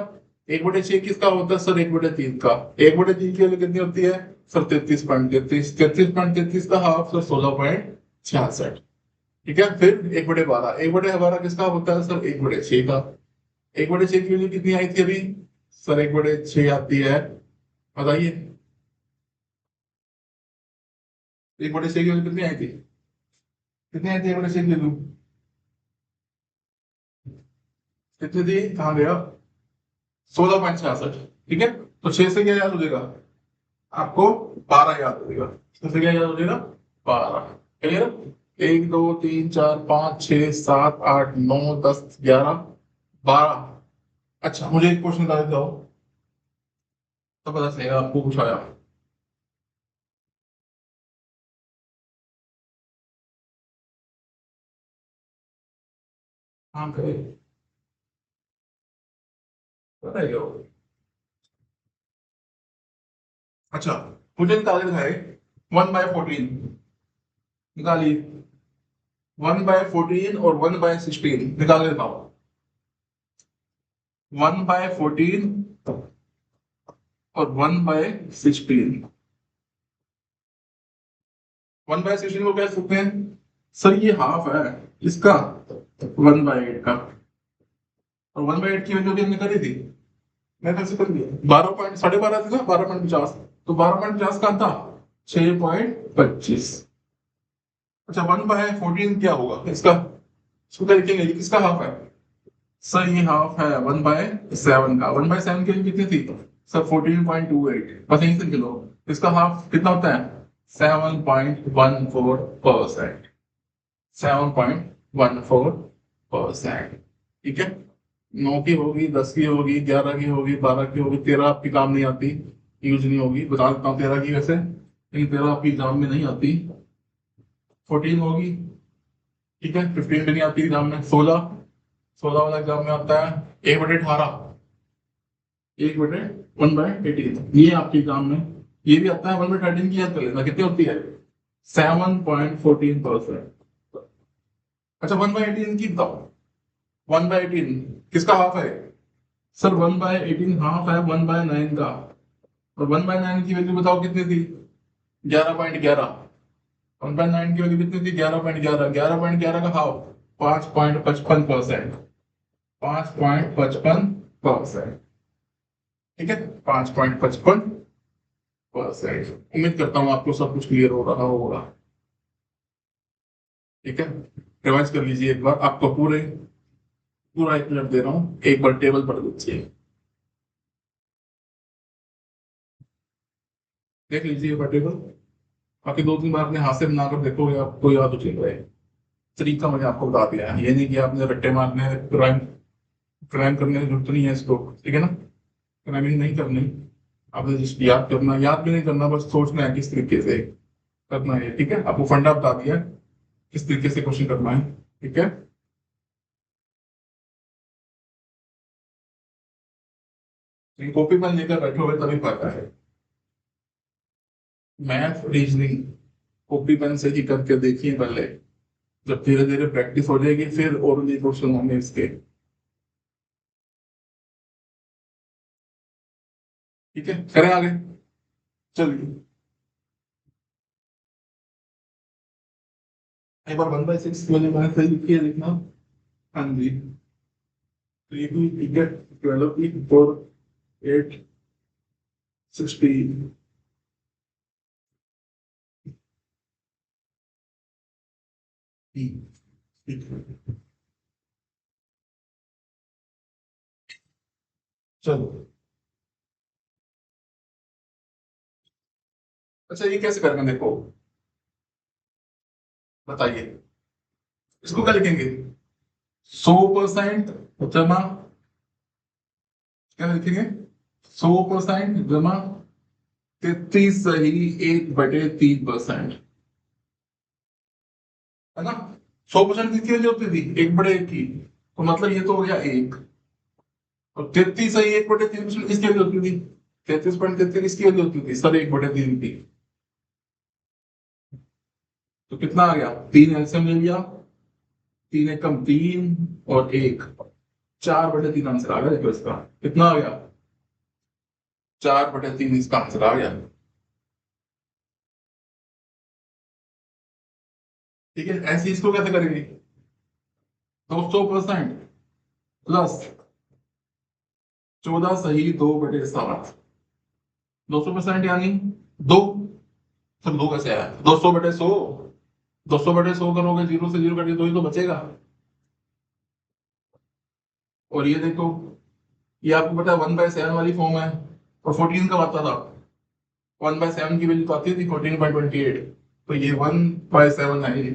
1/6 किसका होता है सर? 1/3 का। 1/3 की वैल्यू कितनी होती है सर? 33.33, 33.33 का हाफ सर 16.66। ठीक है, फिर 1/12, 1/12 किसका होता है सर? 1/6 का। 1/6 की वैल्यू कितनी आई थी अभी सर? 1/6 आती है, बताइए 1/6 की वैल्यू कितनी आई थी? कितनी आई थी 1/6 की वैल्यू? कितनी थी, कहाँ गया? 16.66। ठीक है, तो 6 से क्या याद हो जाएगा आपको? 12 याद हो जाएगा। 6 से क्या याद हो जाएगा? 12। क्लियर? 1 2 3 4 5 6 7 8 9 10 11 12। अच्छा, मुझे एक क्वेश्चन बता देता हूँ, तो पता चलेगा आपको कुछ आया। हाँ करे, बताइए। अच्छा, मुझे निकाल के दिखाए 1/14, निकालिए। 1/14 और 1/16 निकाल के दिखाओ। 1/14 और 1/16, 1/16 को क्या सकते हैं सर? ये हाफ है इसका 1/8 का, और 1/8 की वैल्यू भी हमने करी थी, मैं कैसे कर दिया? 12 थी ना, 12.50, तो 12.50 का था 6.25। अच्छा, 1/14 क्या होगा इसका? इसको क्या लिखेंगे, ये किसका हाफ है सर? ये हाफ है 1/7 का। 1/7 की वैल्यू कितनी थी सर? 14.28, बस यही से किलो। इसका हाफ कितना होता है? 7.14%, 7.14%। ठीक है, 9 की होगी, 10 की होगी, 11 की होगी, 12 की होगी, 13 आपकी काम नहीं आती, यूज नहीं होगी, बता देता हूँ 13 की वैसे, लेकिन 13 आपकी एग्जाम में नहीं आती। 14 होगी, ठीक है, 15 भी नहीं आती एग्जाम में। 16, 16 वाला एग्जाम में आता है 1/18, 1/1/18, ये आपके एग्जाम में। ये भी आता है 1/13 की, याद कर लेना कितनी होती है? 7.14%। अच्छा, 1/18 की बताओ, 1/18 किसका हाफ है सर? 1/18 हाफ है 1/9 का, और 1/9 की वैल्यू बताओ कितनी थी? 11.11। 1/9 की वैल्यू कितनी थी? 11.11, 11.11 का हाफ 5.55%, 5.55%। ठीक है, 5.55%। उम्मीद करता हूँ आपको सब कुछ क्लियर हो रहा होगा। ठीक है, रिवाइज कर लीजिए एक बार, आपको पूरे पूरा 1 मिनट दे रहा हूँ, एक बार टेबल पढ़ लीजिए, देख लीजिए एक बार टेबल। बाकी 2 3 बार अपने हाथ से बनाकर देखोगे, आपको याद हो जाएगा। तरीका मैंने आपको बता दिया है, ये नहीं कि आपने रट्टे मारने, क्राइम क्राइम करने की जरूरत नहीं है इसको। ठीक है ना, क्राइमिंग नहीं करनी, आपने जस्ट याद करना, याद भी नहीं करना, बस सोचना है किस तरीके से करना है। ठीक है, आपको फंडा बता दिया किस तरीके से क्वेश्चन करना है। ठीक है, कॉपी पेन लेकर बैठे हुए तभी पता है। मैथ रीजनिंग कॉपी पेन से ही करके देखिए पहले, जब धीरे धीरे प्रैक्टिस हो जाएगी फिर और भी क्वेश्चन होंगे इसके। ठीक है, करें आगे, चलिए। एक बार 1/6 वाले मैंने सही लिखी है, देखना। हाँ जी, तो ये भी ठीक है। 12 4 8 16। चलो, अच्छा ये कैसे करेंगे देखो, बताइए इसको क्या लिखेंगे? 100% जमा, क्या लिखेंगे? 100% जमा 33 सही 1/3%, है ना? 100% किसकी वैल्यू होती थी? 1/1 की, तो मतलब ये तो हो गया 1। और 33 सही 1/3% किसकी वैल्यू होती थी? 33.33 किसकी वैल्यू होती थी सर? 1/3 की। तो कितना आ गया? 3 एलसीएम ले लिया, 3 एकम 3 और 1, 4/3 आंसर आ गया। देखो इसका कितना आ गया? 4/3 इसका आंसर आ गया। ठीक है, ऐसे इसको कैसे करेंगे? 200% प्लस 14 सही 2/7, 200% यानी 2। सब 2 कैसे आया? 200/100, 200/100 करोगे, 0 से 0 कटिए तो ही तो बचेगा। और ये देखो, ये आपको पता है 1/7 वाली फॉर्म है, और 14 कब आता था? 1/7 की वैल्यू तो आती थी 14.28, तो ये 1/7 है ये।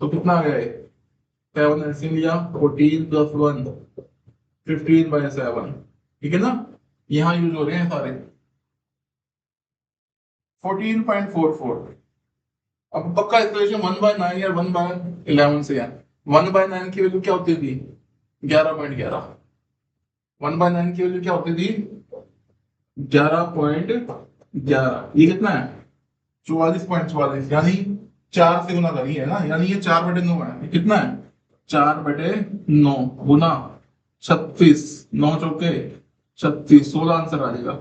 तो कितना आ गया? 7 ऐसे लिया, 14 + 1 15/7, ठीक है ना? यहाँ यूज हो रहे हैं सारे 14.44। अब पक्का इक्वेशन 1/9 या 1/11 से है। 1/9 की वैल्यू क्या होती थी? 11.11। 1/9 की वैल्यू क्या होती थी? 11.11। ये कितना है? 44.44, यानी 4 से गुना करिए, है ना? यानी ये 4/9 है। ये कितना है? 4/9 गुना 36, 9 × 4 = 36, 16 आंसर आ जाएगा।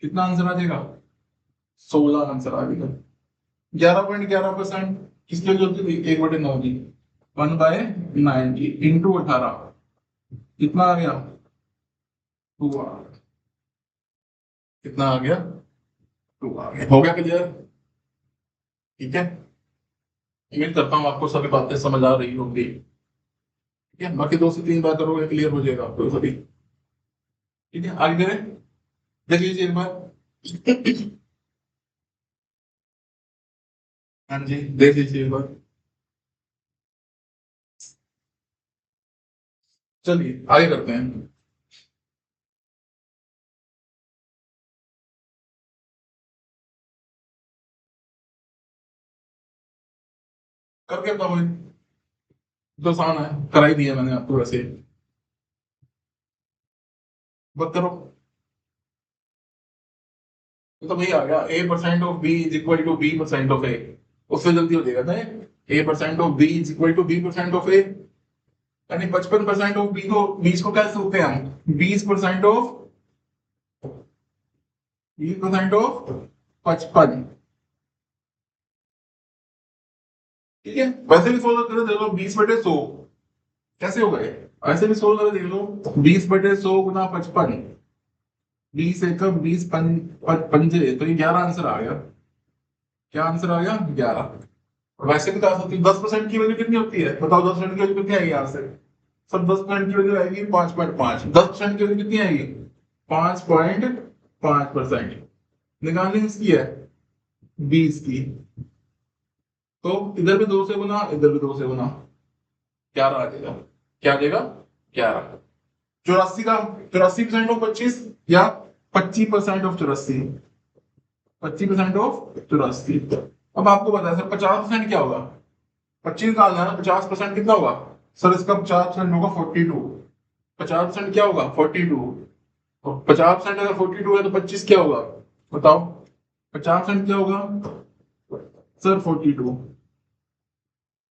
कितना आंसर आ जाएगा? 16 आंसर आ जाएगा। 11.11% किसकी वैल्यू होती थी? 1/9 की। 1/9 की इंटू 18, कितना आ गया? 2 आ गया। कितना आ गया? 2 आ गया। हो गया क्लियर? ठीक है, उम्मीद करता हूँ आपको सभी बातें समझ आ रही होंगी। ठीक है, बाकी 2 से 3 बार करोगे क्लियर हो जाएगा आपको सभी। ठीक है, आगे करें, देख लीजिए एक बार। हाँ जी, देख लीजिए एक बार। चलिए आगे करते हैं। करके बताओ भाई, तो आसान है, कराई दिया मैंने आपको वैसे। बात करो। तो वही आ गया, A%of B = B% of A। उससे जल्दी हो जाएगा ना? A%of B = B% of A, यानी 55% ऑफ बी को, 20 को कैसे होते हैं हम? 20% ऑफ 55। ठीक है, वैसे भी सोल्व करके देख लो, 20/100 कैसे हो गए? ऐसे भी सोल्व करके देख लो, 20/100 गुना 55, 20 एकम 20 पंजे, तो ये 11 आंसर आ गया। क्या आंसर आ गया? 11। वैसे भी कहा सकती हूँ 10% की वैल्यू कितनी होती है? बताओ 10% की वैल्यू कितनी आएगी यहाँ से? सब 10% की वैल्यू आएगी 5.5। 10% की वैल्यू कितनी आएगी? 5.5%। निकालनी इसकी है 20 की, तो इधर भी 2 से गुना, इधर भी 2 से गुना, 11 आ जाएगा। क्या आ जाएगा? 11। 84 का, 84%/25, या 25%/84, 25%/84। अब आपको पता है सर 50% क्या होगा? 25 का आना है, 50% कितना होगा? सर इसका 50% होगा 42। 50% क्या होगा? 42। और 50% अगर 42 है तो 25 क्या होगा? बताओ, 50% क्या होगा? सर 42।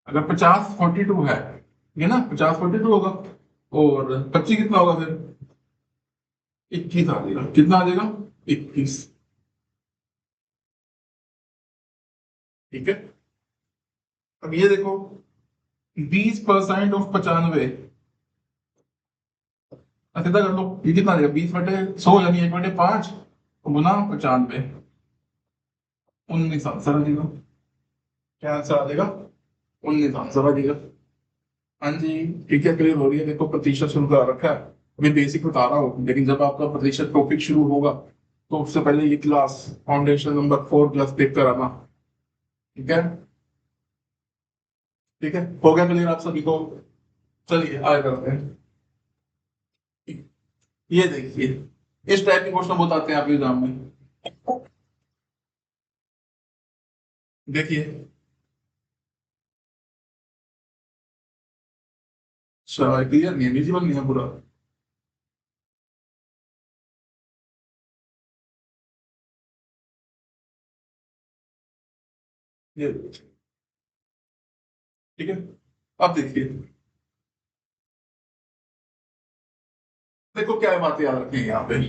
अगर 50 42 है, ये ना 50 42 होगा, और 25 कितना होगा फिर? 21 आ जाएगा। कितना आ जाएगा? 21। ठीक है, अब ये देखो, 20%/95, सीधा कर लो, ये कितना आ जाएगा 20/100 यानी 1/5 गुना 95, 19 आंसर आ जाएगा। क्या आंसर आ जाएगा? 19 आंसर आ जाएगा। हाँ जी। ठीक है, क्लियर हो रही है। देखो प्रतिशत शुरू करा रखा है, अभी बेसिक बता रहा हूँ, लेकिन जब आपका प्रतिशत टॉपिक शुरू होगा तो उससे पहले ये क्लास फाउंडेशन नंबर 4 क्लास देख कर आना। ठीक है। ठीक है, हो गया क्लियर आप सभी को? चलिए आगे करते हैं। ये देखिए, इस टाइप के क्वेश्चन बहुत आते हैं आपके एग्जाम में। देखिए, क्लियर नहीं है, विजिबल नहीं है पूरा। ये ठीक है, अब देखिए, देखो क्या बात याद रखिए यहाँ पे,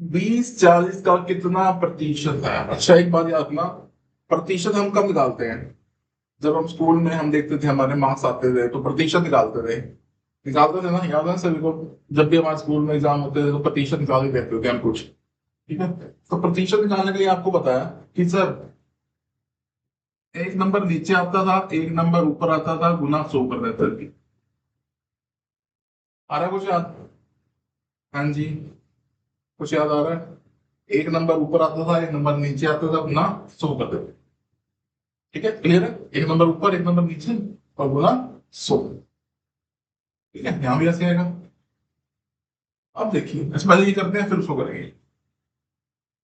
20-40 का कितना प्रतिशत है? अच्छा एक बात याद रखना, प्रतिशत हम कब निकालते हैं? जब हम स्कूल में हम देखते थे, हमारे मार्क्स आते थे तो प्रतिशत निकालते थे, निकालते थे ना, याद है सभी को? जब भी हमारे स्कूल में एग्जाम होते थे तो प्रतिशत निकाल ही देते थे हम कुछ। ठीक है, तो प्रतिशत निकालने के लिए आपको बताया कि सर एक नंबर नीचे आता था, एक नंबर ऊपर आता था, गुना 100 कर देते थे। आ रहा है कुछ याद? हाँ जी, कुछ याद आ रहा है? एक नंबर ऊपर आता था, एक नंबर नीचे आता था, गुना 100 कर देते। ठीक है, क्लियर है? एक नंबर ऊपर, एक नंबर नीचे, और गुना 100। ठीक है, यहां भी ऐसे आएगा। अब देखिए, इससे पहले ये करते हैं फिर उसको करेंगे।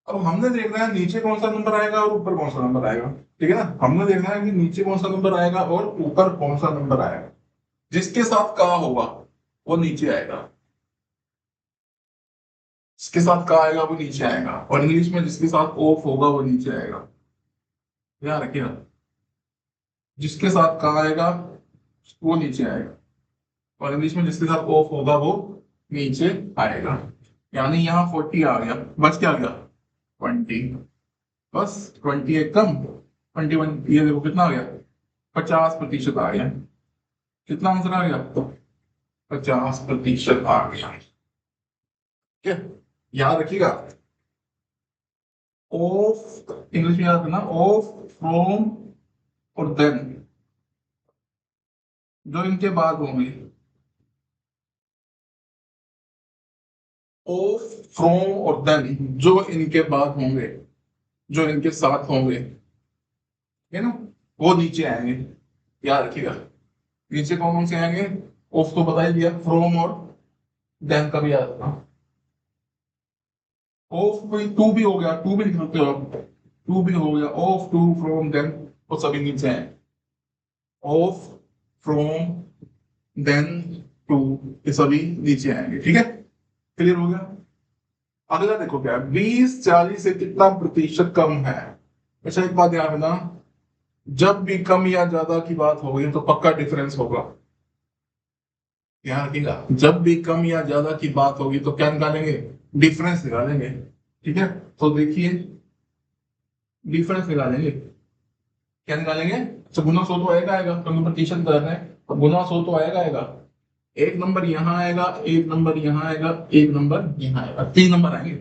अब हमने देखना है नीचे कौन सा नंबर आएगा और ऊपर कौन सा नंबर आएगा। ठीक है ना, हमने देखना है कि नीचे कौन सा नंबर आएगा और ऊपर कौन सा नंबर आएगा। जिसके साथ का होगा वो नीचे आएगा, जिसके साथ का आएगा वो नीचे आएगा, और इंग्लिश में जिसके साथ ऑफ होगा वो नीचे आएगा। ध्यान रखिएगा, जिसके साथ का आएगा वो नीचे आएगा, और इंग्लिश में जिसके साथ ऑफ होगा वो नीचे आएगा। यानी यहाँ 40 आ गया, बच क्या गया? 20। बस 20 एक कम, 21, ये देखो कितना आ गया? 50% आ गया। कितना आंसर आ गया? 50% आ गया। ठीक है, याद रखिएगा, ऑफ इंग्लिश में याद रखना, ऑफ, फ्रॉम और देन जो इनके बाद होंगे, ऑफ, फ्रॉम और देन जो इनके बाद होंगे, जो इनके साथ होंगे, है ना, वो नीचे आएंगे। याद रखिएगा, नीचे कौन कौन से आएंगे? ऑफ तो बता ही दिया, फ्रॉम और देन का भी याद रखना। ऑफ भी, टू भी हो गया, टू भी लिख सकते हो आप, टू भी हो गया, ऑफ, टू, फ्रॉम, देन, वो सभी नीचे हैं। ऑफ, फ्रॉम, देन, टू, ये सभी नीचे आएंगे। ठीक है, क्लियर हो गया? अगला देखो क्या है, 20-40 से कितना प्रतिशत कम है? अच्छा एक बात ध्यान रखना, जब भी कम या ज्यादा की बात होगी तो पक्का डिफरेंस होगा। ध्यान रखिएगा, जब भी कम या ज्यादा की बात होगी तो क्या निकालेंगे? डिफरेंस निकालेंगे। ठीक है, तो देखिए, डिफरेंस निकालेंगे। क्या निकालेंगे? अच्छा गुना 100 तो आएगा आएगा, तो हम प्रतिशत कर रहे हैं तो गुना 100 तो आएगा आएगा। एक नंबर यहाँ आएगा, एक नंबर यहाँ आएगा, एक नंबर यहाँ आएगा, 3 नंबर आएंगे।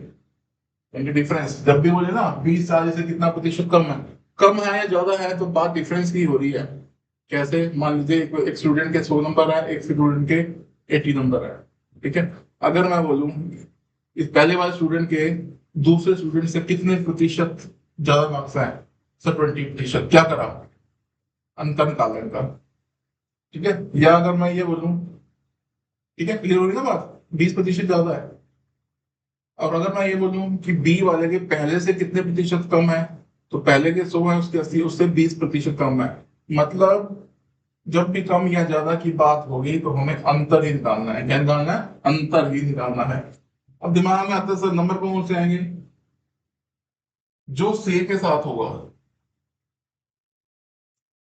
यानी डिफरेंस जब भी बोले ना 20-40 से कितना प्रतिशत कम है, कम है या ज्यादा है, तो बात डिफरेंस की हो रही है। कैसे? मान लीजिए एक स्टूडेंट के 100 नंबर है, एक स्टूडेंट के 80 नंबर है। ठीक है, अगर मैं बोलूं इस पहले वाले स्टूडेंट के दूसरे स्टूडेंट से कितने प्रतिशत ज्यादा मार्क्स है, सर 20%, क्या करा? अंतर निकाला इनका। ठीक है, या अगर मैं ये बोलूं, ठीक है क्लियर हो रही ना बात, 20% ज्यादा है। और अगर मैं ये बोलूं कि बी वाले के पहले से कितने प्रतिशत कम है, तो पहले के 100 है, उसके 80, उससे 20% कम है। मतलब जब भी कम या ज्यादा की बात होगी तो हमें अंतर ही निकालना है। क्या निकालना है? अंतर ही निकालना है। अब दिमाग में आता है सर नंबर कौन से आएंगे? जो से के साथ होगा,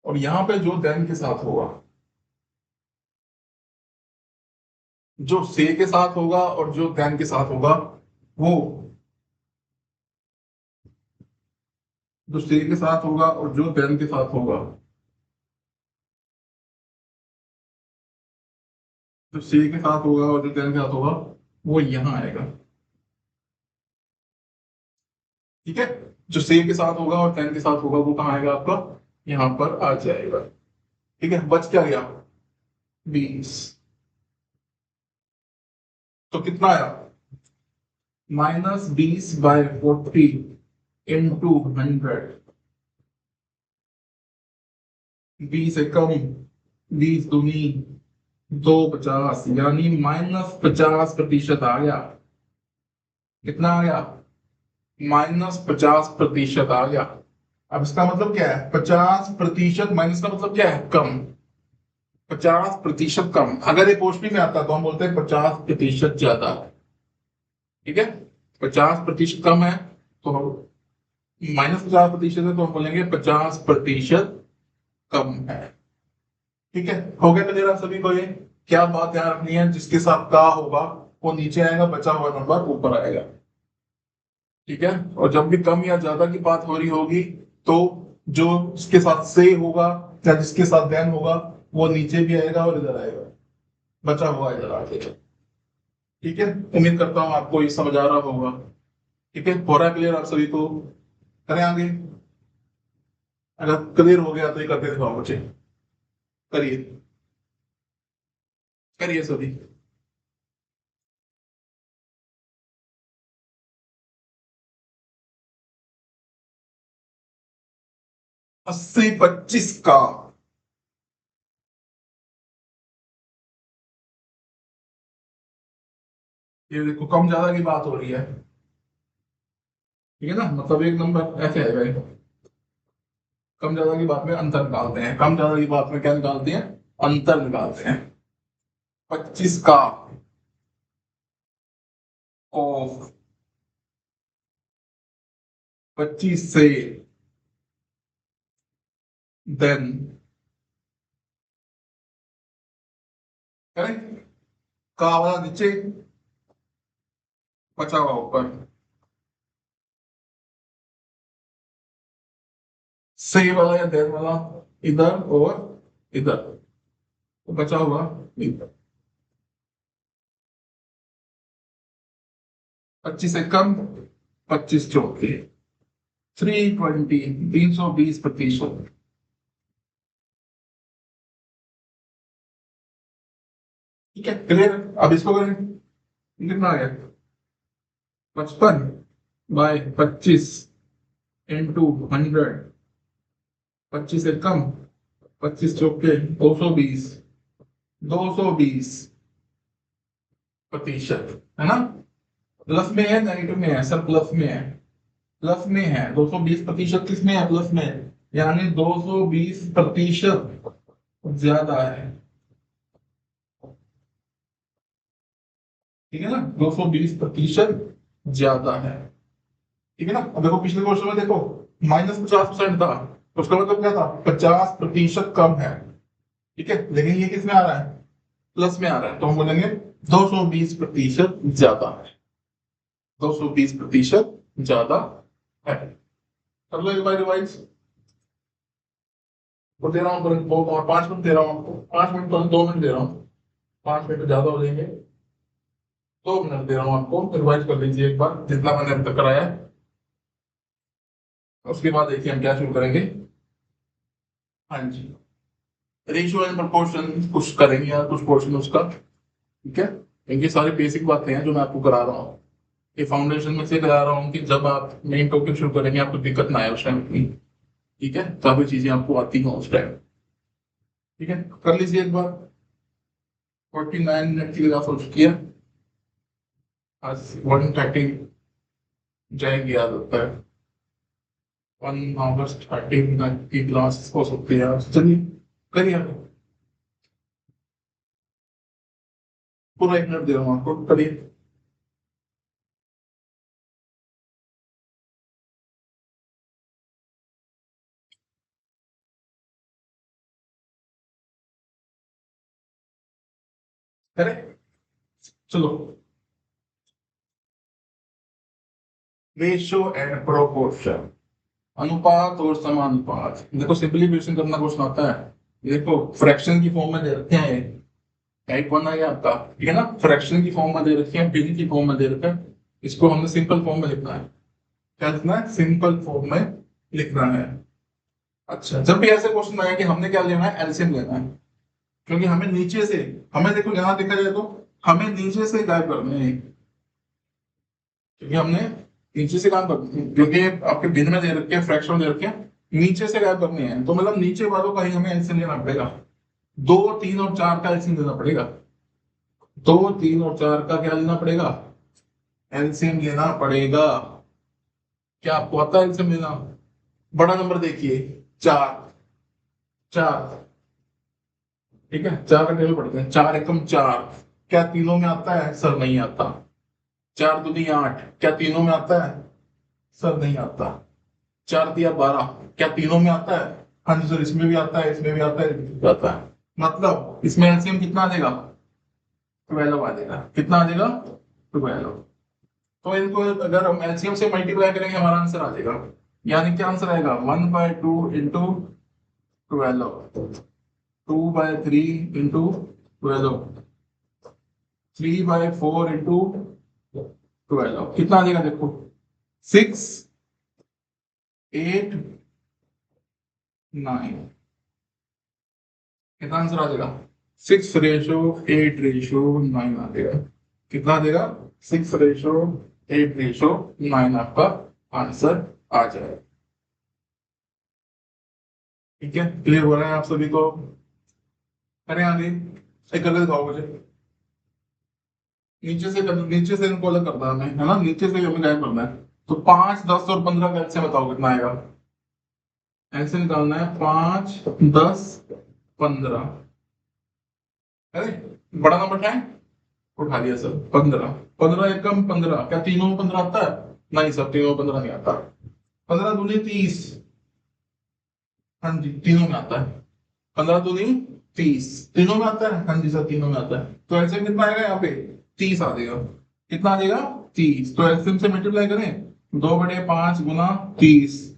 और यहाँ पे जो देन के साथ होगा, जो से के साथ होगा और जो देन के साथ होगा, वो जो से के साथ होगा और जो देन के साथ होगा, जो सी के साथ होगा और जो 10 के साथ होगा वो यहाँ आएगा। ठीक है, जो सी के साथ होगा और 10 के साथ होगा वो कहाँ आएगा आपका, यहाँ पर आ जाएगा। ठीक है, बच क्या गया 20। तो कितना आया -20/40 इंटू 100। 20 एकम, 20 दूनी 250, यानी -50% आ गया। कितना आ गया -50% आ गया। अब इसका मतलब क्या है, 50% माइनस का मतलब क्या है, कम। 50% कम, अगर ये पोस्टली में आता तो हम बोलते हैं 50% ज्यादा। ठीक है, 50% कम है तो -50% है तो हम बोलेंगे 50% कम है। ठीक है, हो गया क्लियर आप सभी को। ये क्या बात ध्यान रखनी है, जिसके साथ का होगा वो नीचे आएगा, बचा हुआ नंबर ऊपर आएगा। ठीक है, और जब भी कम या ज्यादा की बात हो रही होगी तो जो इसके साथ से होगा या जिसके साथ देन होगा वो नीचे भी आएगा और इधर आएगा, बचा हुआ इधर आ जाएगा। ठीक है, उम्मीद करता हूँ आपको ये समझ आ रहा होगा। ठीक है, हो रहा है क्लियर आप सभी को, करें आगे। अगर क्लियर हो गया तो ये करके दिखाओ मुझे, करिए करिए सभी। 80/25 का, ये देखो कम ज्यादा की बात हो रही है। ठीक है ना, मतलब एक नंबर ऐसे है भाई, कम ज्यादा की बात में अंतर निकालते हैं, कम ज्यादा की बात में क्या निकालते हैं, अंतर निकालते हैं। 25 का ऑफ 25 से देन, करें, का वाला नीचे, बचा हुआ ऊपर, से वाला या देन वाला इधर और इधर, तो बचा हुआ इधर। 25 से कम, 25 चौके 320, 320%। ठीक है क्लियर, अब इसको करें, कितना आ गया 55/25 इंटू 100। 25 से कम, 25 चौके 220, 220% है ना। प्लस में है नेगेटिव में है सर, प्लस में है, प्लस में है 220% किस में है, प्लस में है, यानी 220% ज्यादा है। ठीक है ना, 220% ज्यादा है। ठीक है ना, अब देखो पिछले क्वेश्चन में देखो -50% था, तो उसका मतलब क्या था, 50% कम है। ठीक है, लेकिन ये किस में आ रहा है, प्लस में आ रहा है, तो हम बोलेंगे 220% ज्यादा है, 220% ज्यादा है। कर लो एक बार रिवाइज, तो दे रहा हूँ तुरंत, बहुत और 5 मिनट दे रहा हूँ आपको, 5 मिनट तुरंत, 2 मिनट दे रहा हूँ, 5 मिनट ज्यादा हो जाएंगे, 2 मिनट दे रहा हूँ आपको, रिवाइज कर लीजिए एक बार जितना मैंने अभी तक कराया है। उसके बाद देखिए हम क्या शुरू करेंगे। हाँ जी, रेशियो एंड प्रोपोर्शन कुछ करेंगे यार, कुछ पोर्शन उसका। ठीक है, इनकी सारी बेसिक बातें हैं जो मैं आपको करा रहा हूँ, ये फाउंडेशन में से करा रहा हूँ कि जब आप मेन टॉपिक शुरू करेंगे आपको दिक्कत ना आए उस टाइम की। ठीक है, काफी चीजें आपको आती हैं उस टाइम। ठीक है, कर लीजिए एक बार। 49 मिनट की क्लास हो चुकी है, आज 1:30 जाएगी याद होता है, 1 अगस्त 30 मिनट की क्लास हो सकती है आज। चलिए करिए आप। पूरा 1 मिनट दे रहा हूँ आपको, करिए। करें, चलो। रेशियो एंड प्रोपोर्शन, अनुपात और समानुपात। देखो सिंपलीफिकेशन करना क्वेश्चन आता है, देखो फ्रैक्शन की फॉर्म में दे रखे हैं ये, टाइप 1 आ गया आपका, ठीक है ना। फ्रैक्शन की फॉर्म में दे रखी है, बिन की फॉर्म में दे रखा है, इसको हमने सिंपल फॉर्म में लिखना है। क्या लिखना है? सिंपल फॉर्म में लिखना है। अच्छा, जब भी ऐसे क्वेश्चन आया कि हमने क्या लेना है, एलसीएम लेना है, क्योंकि हमें नीचे से, हमें देखो यहाँ देखा जाए तो हमें नीचे से गायब करने हैं, क्योंकि हमने नीचे से काम कर, क्योंकि आपके बिन में दे रखे हैं, फ्रैक्शन में दे रखे हैं, नीचे से गायब करने हैं, तो मतलब नीचे वालों का ही हमें एलसीएम लेना पड़ेगा। 2, 3 और 4 का एलसीएम लेना पड़ेगा। 2, 3 और 4 का क्या लेना पड़ेगा? एलसीएम लेना पड़ेगा। क्या आपको आता है एलसीएम लेना? बड़ा नंबर देखिए, 4। 4, ठीक है, 4 का टेबल पढ़ते हैं। 4 एकम 4, क्या तीनों में आता है? सर नहीं आता। 4 दूनी 8, क्या तीनों में आता है? सर नहीं आता। 4 तिया 12, क्या तीनों में आता है? हाँ जी सर, इसमें भी आता है, इसमें भी आता है, इसमें भी आता है। मतलब इसमें एलसीएम कितना आ जाएगा? 12 आ जाएगा। कितना आ जाएगा? 12। तो इनको अगर हम एलसीएम से मल्टीप्लाई करेंगे हमारा आंसर आ जाएगा। यानी क्या आंसर आएगा? 1/2 इंटू 12, 2/3 इंटू 12, 3/4 इंटू 12, कितना आ जाएगा देखो? 6, 8, 9। कितना आंसर आ जाएगा? 6:8:9 आ जाएगा। कितना आ जाएगा? 6:8:9 आपका आंसर आ जाएगा। ठीक है, क्लियर हो रहा है आप सभी को? करें आगे, एक करके दिखाओ मुझे। नीचे से इनको अलग करना है हमें, है ना, नीचे से हमें गायब करना है। तो 5, 10 और 15 का एलसीएम बताओ कितना आएगा? एलसीएम निकालना है 5, 10, 15। अरे, बड़ा नंबर क्या है? उठा लिया सर, 15। 15 एकम 15, क्या तीनों में 15 आता है? नहीं सर, तीनों में 15 नहीं आता। 15 दूनी 30, हाँ जी तीनों में आता है। 15 दूनी 30, तीनों में आता है, हाँ जी सर तीनों में आता है। तो एलसीएम कितना आएगा यहाँ पे? 30 आ जाएगा। कितना आ जाएगा? 30। तो एलसीएम से मल्टीप्लाई करें, 2/5 गुना 30,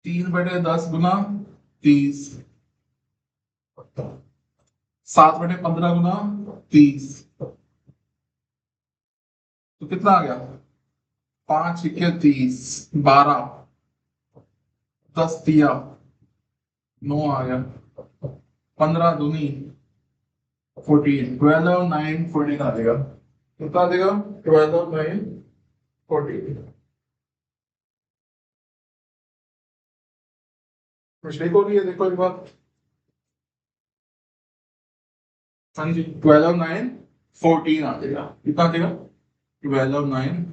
3/10 गुना 30, 7/15 गुना 30। तो कितना आ गया? 5 × 30, 12, 10 तिया 9 आ गया। 15 दूनी 14, 12 और 9 14 आ जाएगा। कितना आ जाएगा? 12 और 9 14। मिस्टेक हो रही है, देखो एक बार। हाँ जी, 12 और 9 14 आ जाएगा। कितना आ जाएगा? 12 और 9।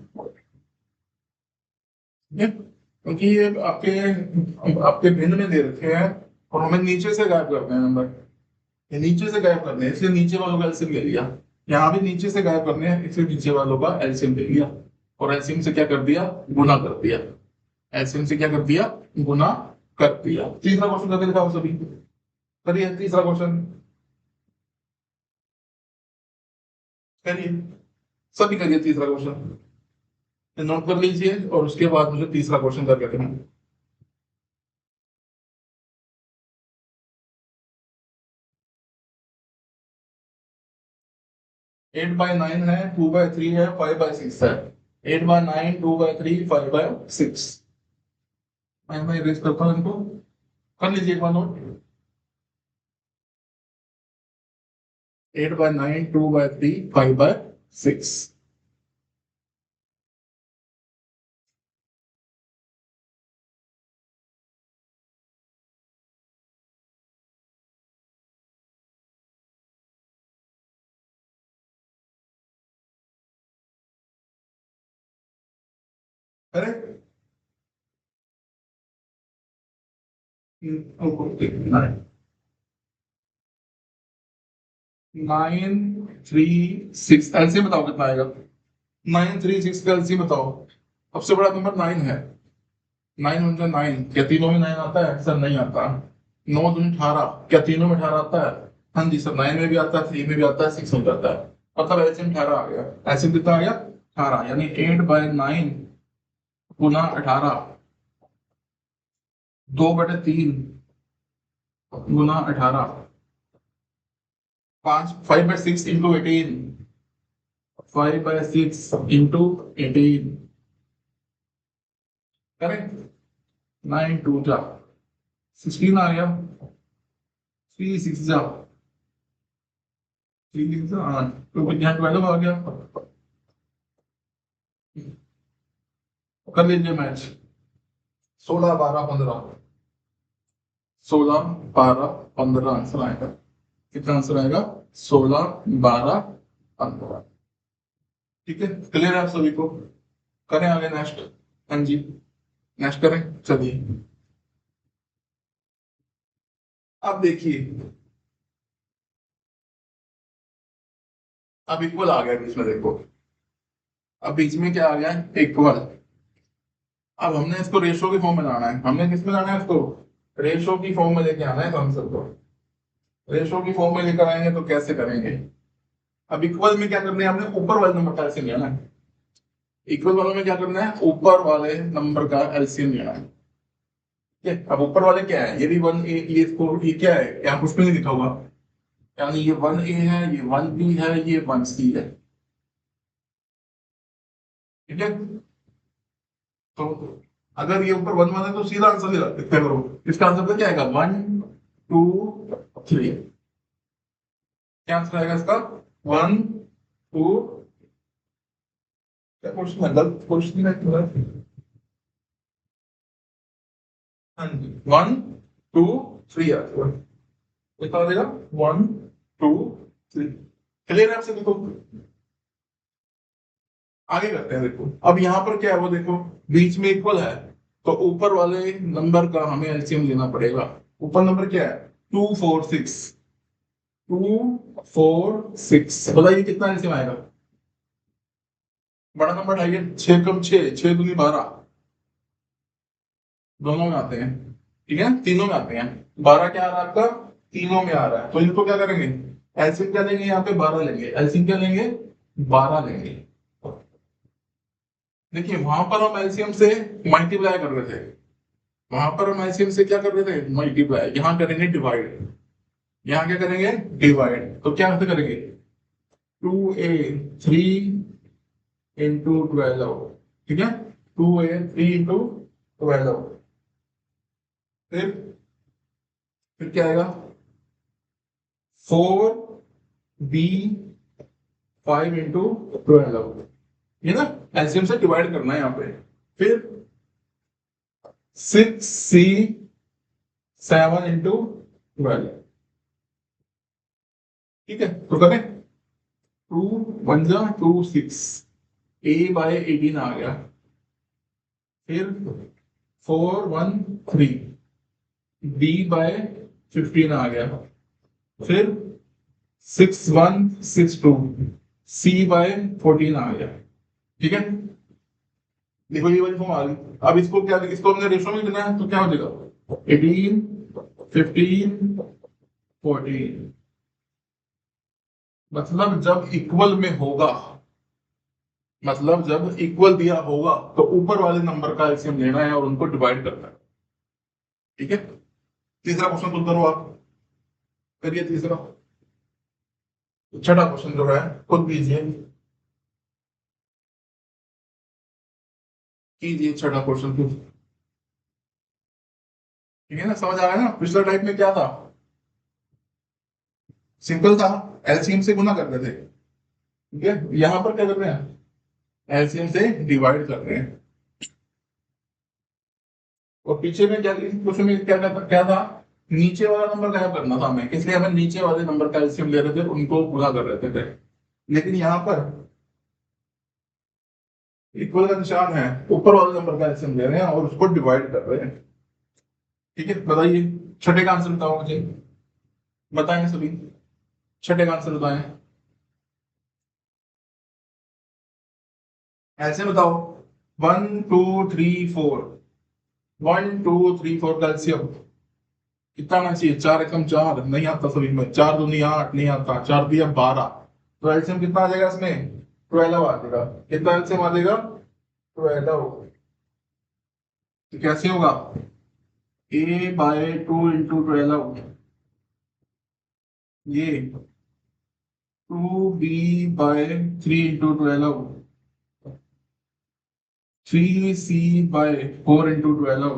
क्योंकि ये आपके आपके भिन्न में दे रखे हैं, और हमें नीचे से गायब करते हैं नंबर। ये नीचे से गायब करने हैं, इसलिए नीचे वालों का एलसीएम ले लिया। यहाँ भी नीचे से गायब करने हैं, इसलिए नीचे वालों का एलसीएम ले लिया। और एलसीएम से क्या कर दिया? गुना कर दिया। एलसीएम से क्या कर दिया? गुना कर दिया। तीसरा क्वेश्चन करके दिखाओ सभी। करिए तीसरा क्वेश्चन, करिए सभी, करिए तीसरा क्वेश्चन। नोट कर लीजिए और उसके बाद मुझे तीसरा क्वेश्चन करके देना। 8/9 है, 2/3 है, 5/6 है। 8/9, 2/3, 5/6। मैं इरेज करता हूँ इनको, कर लीजिए एक बार नोट। 8/9, 2/3, 5/6। करेक्ट। 9, 3, 6 एलसीएम बताओ कितना आएगा? 9, 3, 6 का एलसीएम बताओ। सबसे बड़ा नंबर 9 है। 9 × 9, क्या तीनों में 9 आता है? सर नहीं आता। 9 दूनी 18, क्या तीनों में 18 आता है? हाँ जी सर, 9 में भी आता है, 3 में भी आता है, 6 में भी आता है। मतलब एलसीएम 18 आ गया। एलसीएम कितना आ गया? 18, यानी 8/9 × 18, 2/3 × 18, 5/6 इंटू 18, 5/6 इंटू 18, करेक्ट। 9 2 जा 16 आ गया, 3 6 जा 3 6 जा, हाँ तो यहाँ 12 आ गया। कर लीजिए मैच, 16 12 15, 16 12 15 आंसर आएगा। कितना आंसर आएगा? 16 12 15। ठीक है, क्लियर है आप सभी को? करें आगे नेक्स्ट। हाँ जी, नेक्स्ट करें, चलिए। अब देखिए, अब इक्वल आ गया बीच में, देखो अब बीच में क्या आ गया? इक्वल। अब हमने इसको रेशो की फॉर्म में लाना है। हमने किस में लाना है इसको? रेशो की फॉर्म में लेके आना है कॉन्सेप्ट को। रेशो की फॉर्म में लेकर आएंगे तो कैसे करेंगे? अब इक्वल में क्या करना है? हमने ऊपर वाले नंबर का एलसीएम लेना है। इक्वल वालों में क्या करना है? ऊपर वाले नंबर का एलसीएम लेना है। ठीक है, अब ऊपर वाले क्या है? ये भी 1 ए, ये इसको ये क्या है? यहाँ कुछ भी नहीं लिखा हुआ, यानी ये 1 ए है, ये 1 बी है, ये 1 सी है। ठीक है, तो अगर ये ऊपर 1 1 है तो सीधा आंसर लिखते करो। इसका आंसर तो क्या आएगा? 1 2 3। क्या आंसर आएगा इसका? 1 2। क्या क्वेश्चन है? गलत क्वेश्चन है थोड़ा। हाँ जी, 1 2 3 आंसर। कितना हो जाएगा? 1 2 3। क्लियर है आपसे? देखो आगे करते हैं। देखो अब यहाँ पर क्या है वो देखो, बीच में इक्वल है, तो ऊपर वाले नंबर का हमें एलसीएम लेना पड़ेगा। ऊपर नंबर क्या है? 2 4 6। 2 4 6, बताइए कितना एलसीएम आएगा? बड़ा नंबर उठाइए। 6 कम 6, 6 दूनी 12, दोनों में आते हैं। ठीक है, तीनों में आते हैं। 12 क्या आ रहा है आपका? तीनों में आ रहा है, तो इनको क्या करेंगे? एलसीएम क्या लेंगे? यहाँ पे 12 लेंगे। एलसीएम क्या लेंगे? 12 लेंगे। देखिए वहां पर हम एलसीएम से मल्टीप्लाई कर रहे थे, वहां पर हम एलसीएम से क्या कर रहे थे? मल्टीप्लाई। यहाँ करेंगे डिवाइड। यहाँ क्या करेंगे? डिवाइड। तो क्या करेंगे? 2a 3 into 12। ठीक है, 2a 3 into 12। फिर क्या आएगा? 4b 5 into 12। ये ना एलसीएम से डिवाइड करना है यहाँ पे। फिर 6c 7 into 12। ठीक है, तो करें। 2 1 जा 2 6, a/18 आ गया। फिर 4 1 3, b/15 आ गया। फिर 6 1 6 2, c/14 आ गया। ठीक है, देखो ये वाली फॉर्म आ गई। अब इसको क्या, इसको हमने रेशो में लेना है, तो क्या हो जाएगा? 18 15 14। मतलब जब इक्वल में होगा, मतलब जब इक्वल दिया होगा तो ऊपर वाले नंबर का एलसीएम लेना है और उनको डिवाइड करना है। ठीक है, तीसरा क्वेश्चन खुद करो आप, करिए तीसरा। छठा क्वेश्चन जो है खुद कीजिए, कीजिए छठा क्वेश्चन खुद। ठीक है ना, समझ आ रहा है ना? पिछला टाइप में क्या था? सिंपल था, एलसीएम से गुना करते थे। ठीक है, यहां पर क्या कर रहे हैं? एलसीएम से डिवाइड कर रहे हैं। और पीछे में क्या, क्वेश्चन में क्या था? नीचे वाला नंबर गायब करना था हमें, इसलिए हमें नीचे वाले नंबर का एलसीएम ले रहे थे, उनको गुणा कर रहे थे। लेकिन यहाँ पर इक्वल का निशान है, ऊपर वाले नंबर का एलसीएम ले रहे हैं और उसको डिवाइड कर रहे हैं। ठीक है, बताइए छठे का आंसर बताओ मुझे, बताएं सभी, छठे का आंसर बताएं। ऐसे बताओ, 1 2 3 4, 1 2 3 4 का एलसीएम कितना आना चाहिए? 4 एकम 4 नहीं आता सभी में, 4 दूनी 8 नहीं आता, 4 दिया 12, तो एलसीएम कितना आ जाएगा इसमें? 12 आ जाएगा। कितना एलसीएम आ जाएगा? 12। तो कैसे होगा? a/2 into 12, ये 2b/3 × 12, 3c/4 × 12,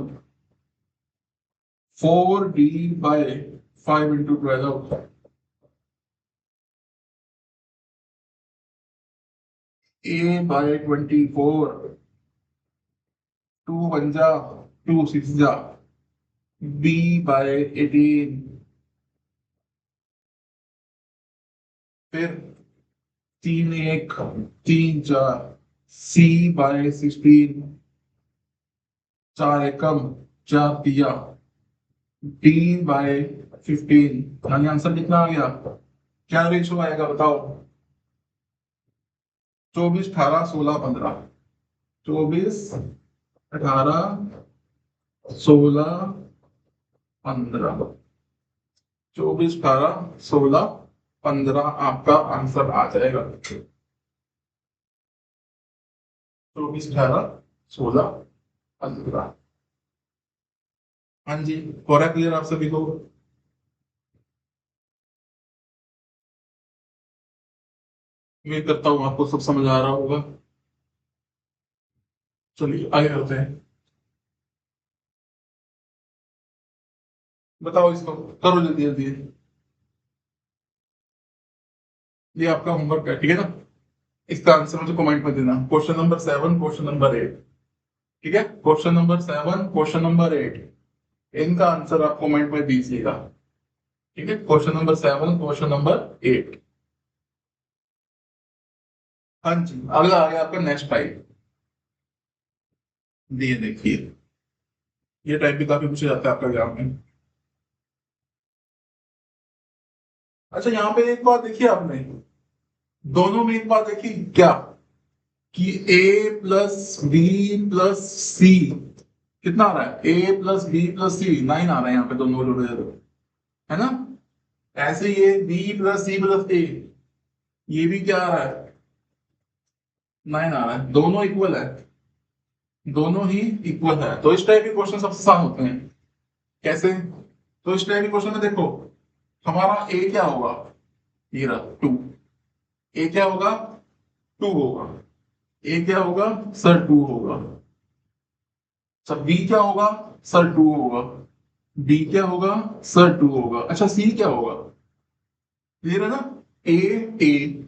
4d/5 × 12, a/24, 2 1 जा 2 6 जा, b/18, फिर 3 1 3 4, c/16, 4 एकम 4 दिया, d/15। यानी आंसर कितना आ गया? क्या रेशो आएगा बताओ? 24 18 16 15, 24 18 16 15, 24 18 16 15 आपका आंसर आ जाएगा। 24 18 16 15। हाँ जी, हो रहा है क्लियर आप सभी को? उम्मीद करता हूँ आपको सब समझ आ रहा होगा। चलिए आगे करते हैं। बताओ इसको, करो जल्दी जल्दी। ये आपका होमवर्क है, ठीक है ना? इसका आंसर मुझे कमेंट में देना। क्वेश्चन नंबर 7, क्वेश्चन नंबर 8, ठीक है? क्वेश्चन नंबर 7, क्वेश्चन नंबर 8, इनका आंसर आप कमेंट में दीजिएगा, ठीक है? Question number 7, question number 8। हाँ जी, अगला आ गया आपका नेक्स्ट टाइप। ये देखिए, ये टाइप भी काफी पूछा जाता है आपका एग्जाम में। अच्छा, यहाँ पे एक बात देखिए आपने, दोनों में एक बात देखी क्या, कि a+b+c कितना आ रहा है? a+b+c 9 आ रहा है यहाँ पे, दोनों जोड़े है ना? ऐसे ये b+c+a, ये भी क्या आ रहा है? 9 आ रहा है। दोनों इक्वल है, दोनों ही इक्वल है। तो इस टाइप के क्वेश्चन सबसे आसान होते हैं। कैसे? तो इस टाइप के क्वेश्चन में देखो, हमारा a क्या होगा? ये रहा 2। ए क्या होगा? 2 होगा। ए क्या होगा? सर 2 होगा। सर बी क्या होगा? सर 2 होगा। डी क्या होगा? सर 2 होगा। अच्छा, सी क्या होगा? क्लियर है ना? ए ए,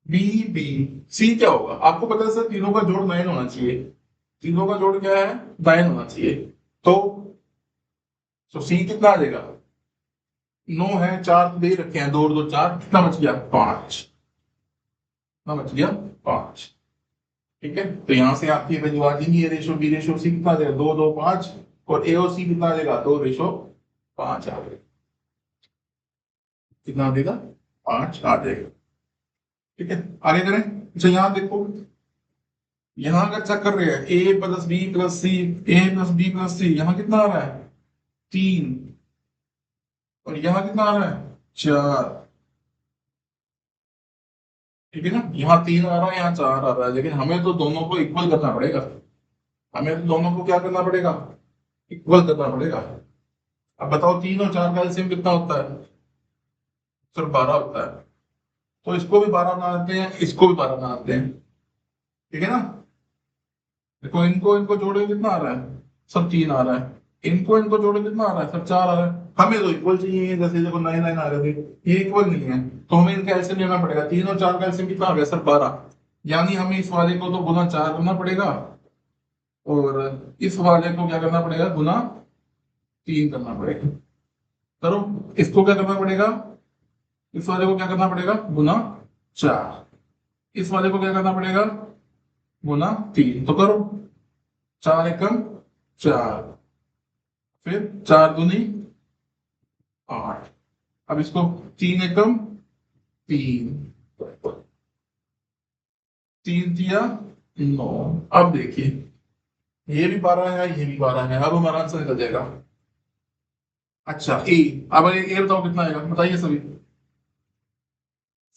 बी बी, सी क्या होगा? आपको पता है सर, तीनों का जोड़ 9 होना चाहिए। तीनों का जोड़ क्या है? 9 होना चाहिए। तो सी कितना आ जाएगा? 9 है, 4 दे रखे हैं, 2 और 2 4, कितना बच गया? 5। कितना बच गया? 5। ठीक है, तो यहां से आपकी वैल्यू आ जाएगी, ये रेशो बी रेशो सी कितना आ जाएगा? 2 2 5, और ए और सी कितना आ जाएगा? 2:5 आ जाएगा। कितना आ जाएगा? 5 आ जाएगा। ठीक है, आगे करें। अच्छा, यहाँ देखो, यहाँ अगर चेक कर रहे हैं a+b+c, a+b+c, यहाँ कितना आ रहा है? 3। और यहाँ कितना आ रहा है? 4। ठीक है ना? यहाँ 3 आ रहा है, यहाँ 4 आ रहा है, लेकिन हमें तो दोनों को इक्वल करना पड़ेगा। हमें तो दोनों को क्या करना पड़ेगा? इक्वल करना पड़ेगा। अब बताओ, 3 और 4 का एलसीएम कितना होता है? सिर्फ 12 होता है। तो इसको भी 12 बना देते हैं, इसको भी 12 बना देते हैं। ठीक है ना? देखो, इनको इनको जोड़े कितना आ रहा है? सब 3 आ रहा है। इनको इनको जोड़े कितना आ रहा है? सब 4 आ रहा है। हमें तो इक्वल चाहिए, जैसे देखो 9 9 आ रहे थे, ये इक्वल नहीं है। तो हमें इनका एलसीएम लेना पड़ेगा। 3 और 4 का एलसीएम कितना आ गया सर? 12। यानी हमें इस वाले को तो गुना 4 करना पड़ेगा, और इस वाले को क्या करना पड़ेगा? गुना 3 करना पड़ेगा। करो, इसको क्या करना पड़ेगा? इस वाले को क्या करना पड़ेगा? गुना 4। इस वाले को क्या करना पड़ेगा? गुना 3। तो करो, 4 एकम 4, फिर 4 दूनी 8। अब इसको 3 एकम 3, 3 दिया 9। अब देखिए, ये भी 12 है, ये भी 12 है। अब हमारा आंसर निकल जाएगा। अच्छा, ए। अब ए बताओ कितना आएगा, बताइए सभी।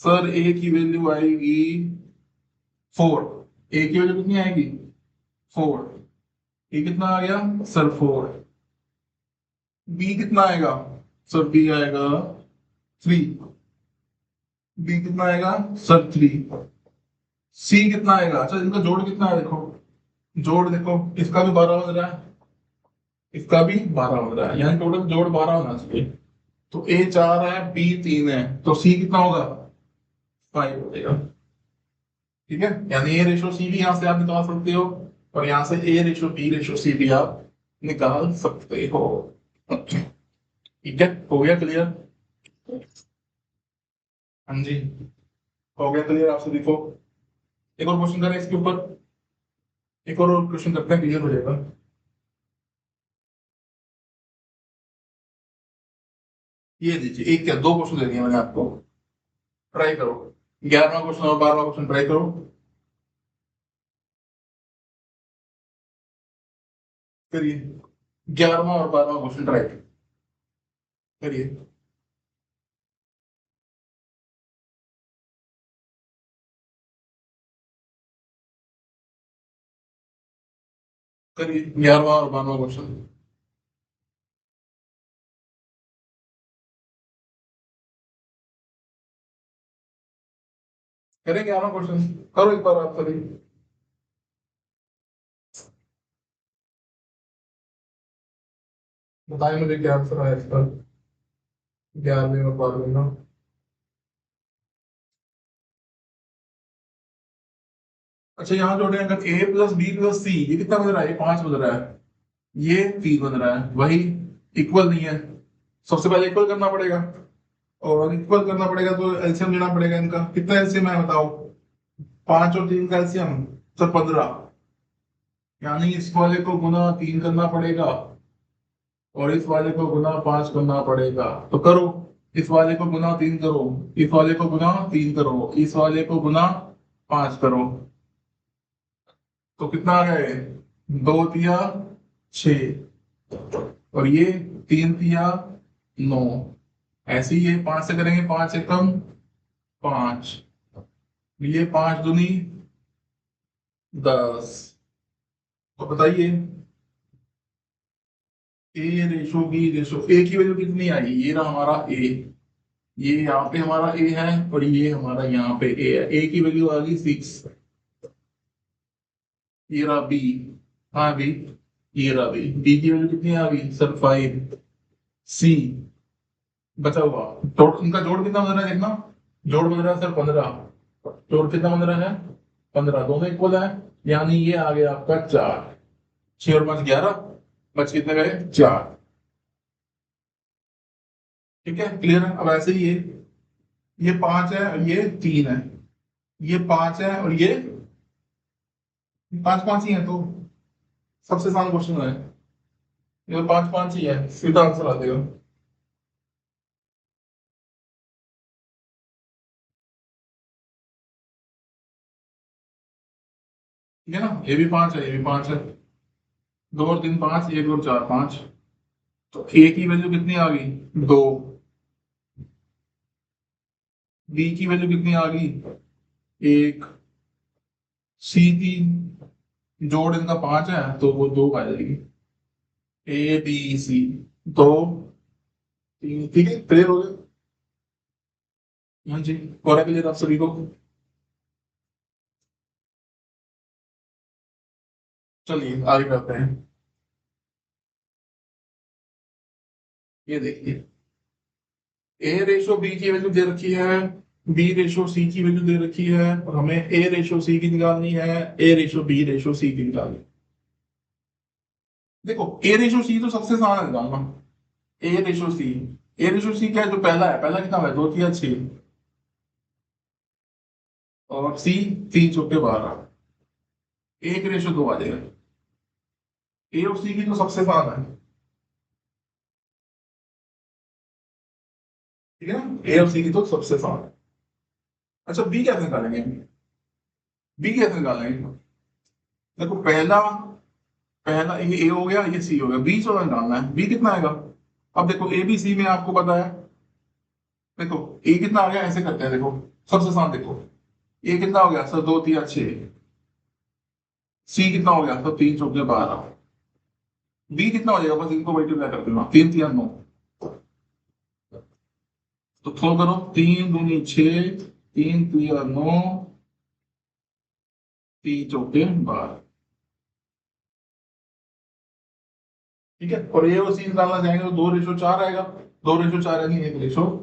सर ए की वैल्यू आएगी 4। ए की वैल्यू कितनी आएगी? 4। ए कितना आ गया सर? 4। बी कितना आएगा? सर बी आएगा 3। बी कितना आएगा सर 3, सी कितना आएगा, अच्छा इनका जोड़ कितना है देखो, जोड़ देखो इसका भी 12 बन रहा है, इसका भी 12 बन रहा है, यानी टोटल जोड़ 12 होना चाहिए। तो ए 4 है, बी 3 है, तो सी कितना होगा 5 हो जाएगा। ठीक है, यानी ए रेशो सी भी यहां से आप निकाल सकते हो, और यहां से ए रेशो बी रेशो सी भी आप निकाल सकते हो। ठीक है, हो गया क्लियर? हाँ जी, हो गया क्लियर आपसे? देखो एक और क्वेश्चन करें इसके ऊपर, एक और क्वेश्चन करते हैं, क्लियर हो जाएगा। ये दीजिए, एक क्या दो क्वेश्चन दे दिए मैंने आपको, ट्राई करो। 11वां क्वेश्चन और 12वां क्वेश्चन ट्राई करो। करिए, 11वां और 12वां क्वेश्चन ट्राई करिए। करिए 11वां और 12वां क्वेश्चन। करें 11वां क्वेश्चन, करो एक बार आप सभी। बताइए मुझे क्या आंसर आया इसका, 11वें और 12वें का। अच्छा यहाँ जोड़े अगर ए प्लस बी प्लस सी, ये कितना बन रहा है, ये 5 बन रहा है, ये 3 बन रहा है, वही इक्वल नहीं है। सबसे पहले इक्वल करना पड़ेगा, और इक्वल करना पड़ेगा तो एलसीएम लेना पड़ेगा इनका। कितना एलसीएम है बताओ, 5 और 3 का एलसीएम सर 15, यानी इस वाले को गुना 3 करना पड़ेगा, और इस वाले को गुना 5 करना पड़ेगा। तो करो, इस वाले को गुना 3 करो, इस वाले को गुना 3 करो, इस वाले को गुना 5 करो, तो कितना आ गए, 2 तिया 6, और ये 3 तिया 9। ऐसे ही ये 5 से करेंगे, 5 एकम 5, ये 5 दूनी 10। तो बताइए ए रेशो बी रेशो, ए की वैल्यू कितनी आई, ये रहा हमारा ए, ये यहाँ पे हमारा ए है, और ये हमारा यहाँ पे ए है, ए की वैल्यू आ गई 6। ये रहा बी, हाँ बी, ये रहा बी, बी की वैल्यू कितनी आ गई सर 5। सी बचा हुआ, तो इनका जोड़ कितना बन रहा है देखना, जोड़ बन रहा है सर 15, जोड़ कितना बन रहा है 15, दोनों इक्वल है, यानी ये आ गया आपका 4, 6 और 5 11, बच कितने गए 4। ठीक है क्लियर है? अब ऐसे ही ये 5 है और ये 3 है, ये 5 है और ये 5 5 ही है, तो सबसे आसान क्वेश्चन है, ये 5 5 ही है, सीधा आंसर आ जाएगा। ठीक है ना, ये भी 5 है, ये भी 5 है, 2 और 3 5, 1 और 4 5, तो ए की वैल्यू कितनी आ गई 2, बी की वैल्यू कितनी आ गई 1, सी की जोड़ इनका 5 है तो वो 2 आ जाएगी, ए बी सी 2 3। ठीक है क्लियर हो गया? हाँ जी, और है क्लियर आप सभी को? चलिए आगे करते हैं। ये देखिए, ए रेशो बी की वैल्यू दे रखी है, बी रेशो सी की वैल्यू दे रखी है, और हमें ए रेशो सी की निकालनी है, ए रेशो बी रेशो सी की निकालनी है। देखो ए रेशो सी तो सबसे आसान है निकालना, ए रेशो सी, ए रेशो सी क्या है, जो पहला है, पहला कितना है 2 तिया 6, और सी 3 चौके 12, 1 रेशो 2 आ जाएगा। ए और सी की तो सबसे आसान है, ठीक है ना, ए और सी की तो सबसे आसान है। अच्छा बी कैसे निकालेंगे, बी कैसे निकालेंगे? देखो पहला, पहला ये ए हो गया, ये सी हो गया, बी जो निकालना है, बी कितना आएगा। अब देखो ए बी सी में आपको पता है, देखो ए कितना आ गया, ऐसे करते हैं देखो, सबसे आसान देखो, ए कितना हो गया सर 2 तिया 6, सी कितना हो गया सर 3 चौके 12, बी कितना हो जाएगा, बस इनको मल्टीप्लाई कर देना, 3 तिया 9, तो थोड़ा करो, 3 दूनी 6, 3 3 9, 3 चौके 12। ठीक है, और ये वो सीन डालना चाहेंगे तो 2:4 आएगा। 2:4 यानी 1:।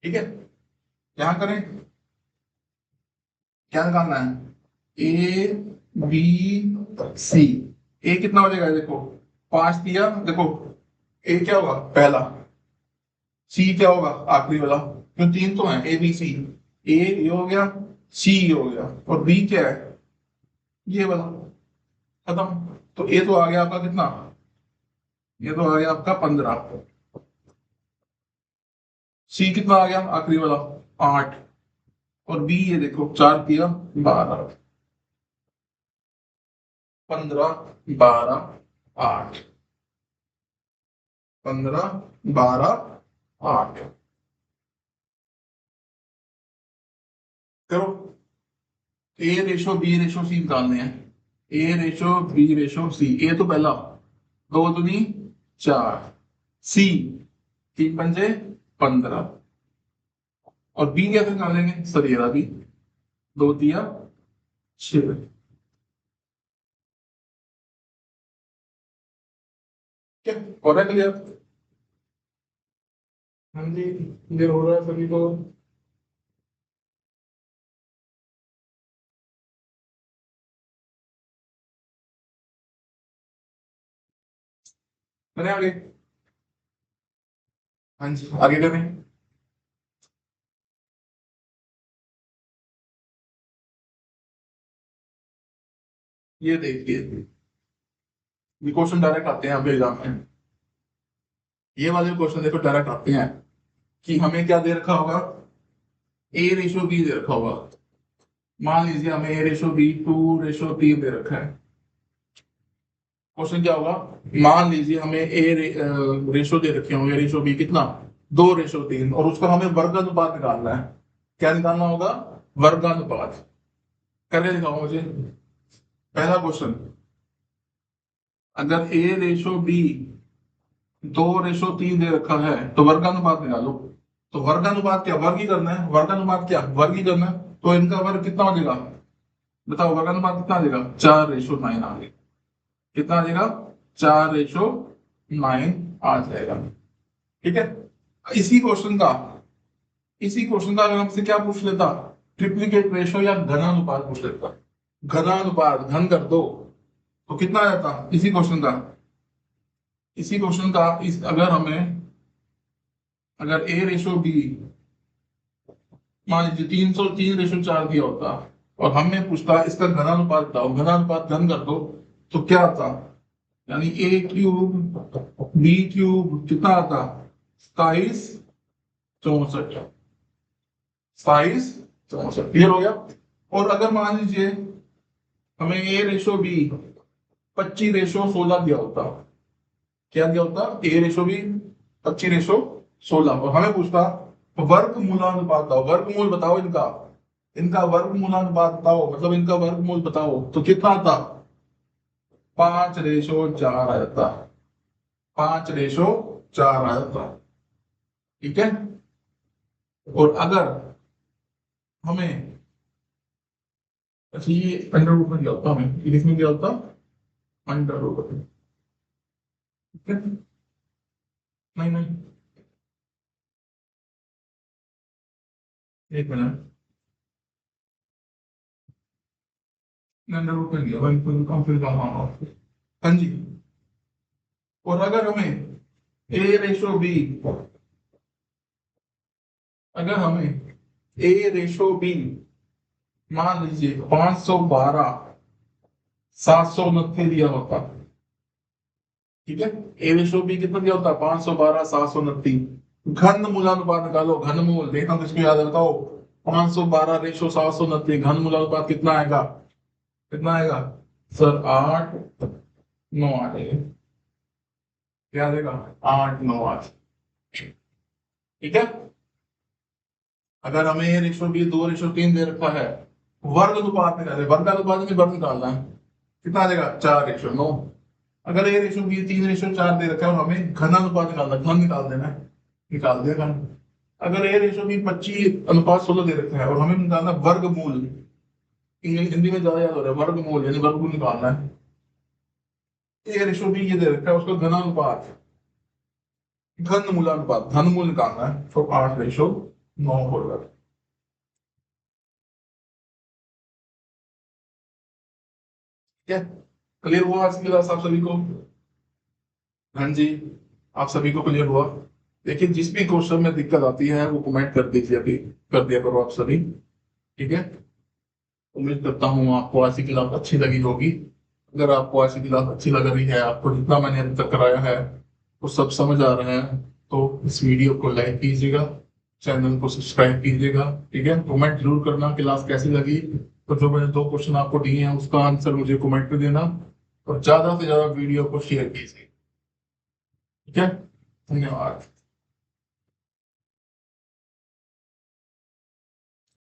ठीक है, क्या करें, क्या निकालना है, ए बी सी। ए कितना हो जाएगा देखो, 5 दिया देखो, ए क्या होगा पहला, सी क्या होगा आखिरी वाला, क्यों 3 तो है, ए बी सी। ए ये हो गया, सी ये हो गया, और बी क्या है ये वाला, खत्म। तो ए तो आ गया आपका कितना, ये तो आ गया आपका 15। सी कितना आ गया आखिरी वाला 8, और बी ये देखो 4 दिया 12, 15 12 8, 15 12 8 करो। A/B/C निकालने हैं, A/B/C। ए तो पहला, 2 दूनी 4, सी 3 पंजे 15, और बी कैसे निकालेंगे सर, ये रहा बी, 2 दिया 6। क्या हो रहा है क्लियर? हाँ जी, क्लियर हो रहा है सभी को। मैंने आगे, हाँ जी आगे करें। ये देखिए, ये क्वेश्चन डायरेक्ट आते हैं आपके एग्जाम में। ये वाले क्वेश्चन देखो डायरेक्ट आते हैं कि हमें क्या दे रखा होगा, A/B दे रखा होगा। मान लीजिए हमें A/B 2:3 दे रखा है। क्वेश्चन क्या होगा, मान लीजिए हमें रेशो दे रखे होंगे, रेशो बी कितना 2:3, और उसका हमें वर्गानुपात निकालना है। क्या निकालना होगा, वर्गानुपात। करके दिखाओ मुझे। पहला क्वेश्चन, अगर A/B 2:3 दे रखा है तो वर्गानुपात निकालो। तो वर्गानुपात क्या, वर्ग ही करना है, वर्गानुपात क्या वर्ग ही करना है। तो इनका वर्ग कितना हो जाएगा, बताओ वर्गानुपात कितना आ जाएगा, 4:9 आ जाएगा। कितना आ जाएगा, 4:9 आ जाएगा। ठीक है, इसी क्वेश्चन का, इसी क्वेश्चन का अगर हमसे क्या पूछ लेता, ट्रिप्लिकेट रेशो या घनानुपात पूछ लेता, घनानुपात घन कर दो, तो कितना आ जाता इसी क्वेश्चन का। इसी क्वेश्चन का अगर हमें, अगर A/B मान लीजिए 303:4 दिया होता, और हमने पूछता इसका घनानुपात बताओ, घनानुपात घन कर दो, तो क्या आता, यानी A³ B³ कितना आता, 27 64, 27 64, क्लियर हो गया। और अगर मान लीजिए हमें A/B 25:16 दिया होता, क्या दिया होता, A/B 25:16, और हमें पूछता वर्गमूलानुपात बताओ, वर्गमूल बताओ इनका, इनका वर्गमूलानुपात बताओ, मतलब इनका वर्गमूल बताओ, तो कितना आता, 5:4 आ जाता, 5:4 आ जाता। ठीक है, और अगर हमें, अच्छा ये अंडर रूट में दिया होता, हमें इंग्लिश में दिया होता अंडर रूट। ठीक है, नहीं नहीं, एक मिनट, अंडर रूट में दिया, वही कंफ्यूज हाँ हाँ जी। और अगर हमें A/B, अगर हमें A/B मान लीजिए 512 729 दिया होता, ठीक है, A/B कितना दिया होता, 512 729, घन मूलानुपात निकालो, घन मूल देखना किसको याद है बताओ, 512:729, घन मूलानुपात कितना आएगा, कितना आएगा सर, 8:9 आ जाएगा। क्या आ जाएगा, 8:9 8। ठीक है, अगर हमें A/B 2:3 दे रखा है, वर्ग अनुपात निकाले, वर्ग अनुपात में वर्ग निकालना है, कितना आ जाएगा 4:9। अगर A/B 3:4 दे रखा है और हमें घन अनुपात निकालना, घन निकाल देना है, निकाल दिया घन। अगर ए रेशो भी 25:16 दे रखा है और हमें निकालना वर्गमूल, हिंदी में ज्यादा याद हो रहा है, वर्गमूल यानी वर्गमूल निकालना है। ए रेशो भी ये दे रखा है, उसका घनानुपात, घन मूलानुपात, घनमूल निकालना है, तो 8:9 होगा। ठीक है, क्लियर हुआ आज की क्लास आप सभी को? हाँ जी, आप सभी को क्लियर हुआ? देखिए जिस भी क्वेश्चन में दिक्कत आती है वो कमेंट कर दीजिए, अभी कर दिया करो आप सभी। ठीक है, उम्मीद करता हूँ आपको आज की क्लास अच्छी लगी होगी। अगर आपको आज की क्लास अच्छी लग रही है, आपको जितना मैंने अभी तक कराया है वो सब समझ आ रहा है, तो इस वीडियो को लाइक कीजिएगा, चैनल को सब्सक्राइब कीजिएगा। ठीक है, कमेंट जरूर करना क्लास कैसी लगी। तो जो मैंने 2 क्वेश्चन आपको दिए हैं उसका आंसर मुझे कमेंट में देना, और ज्यादा से ज्यादा वीडियो को शेयर कीजिए। ठीक है, धन्यवाद।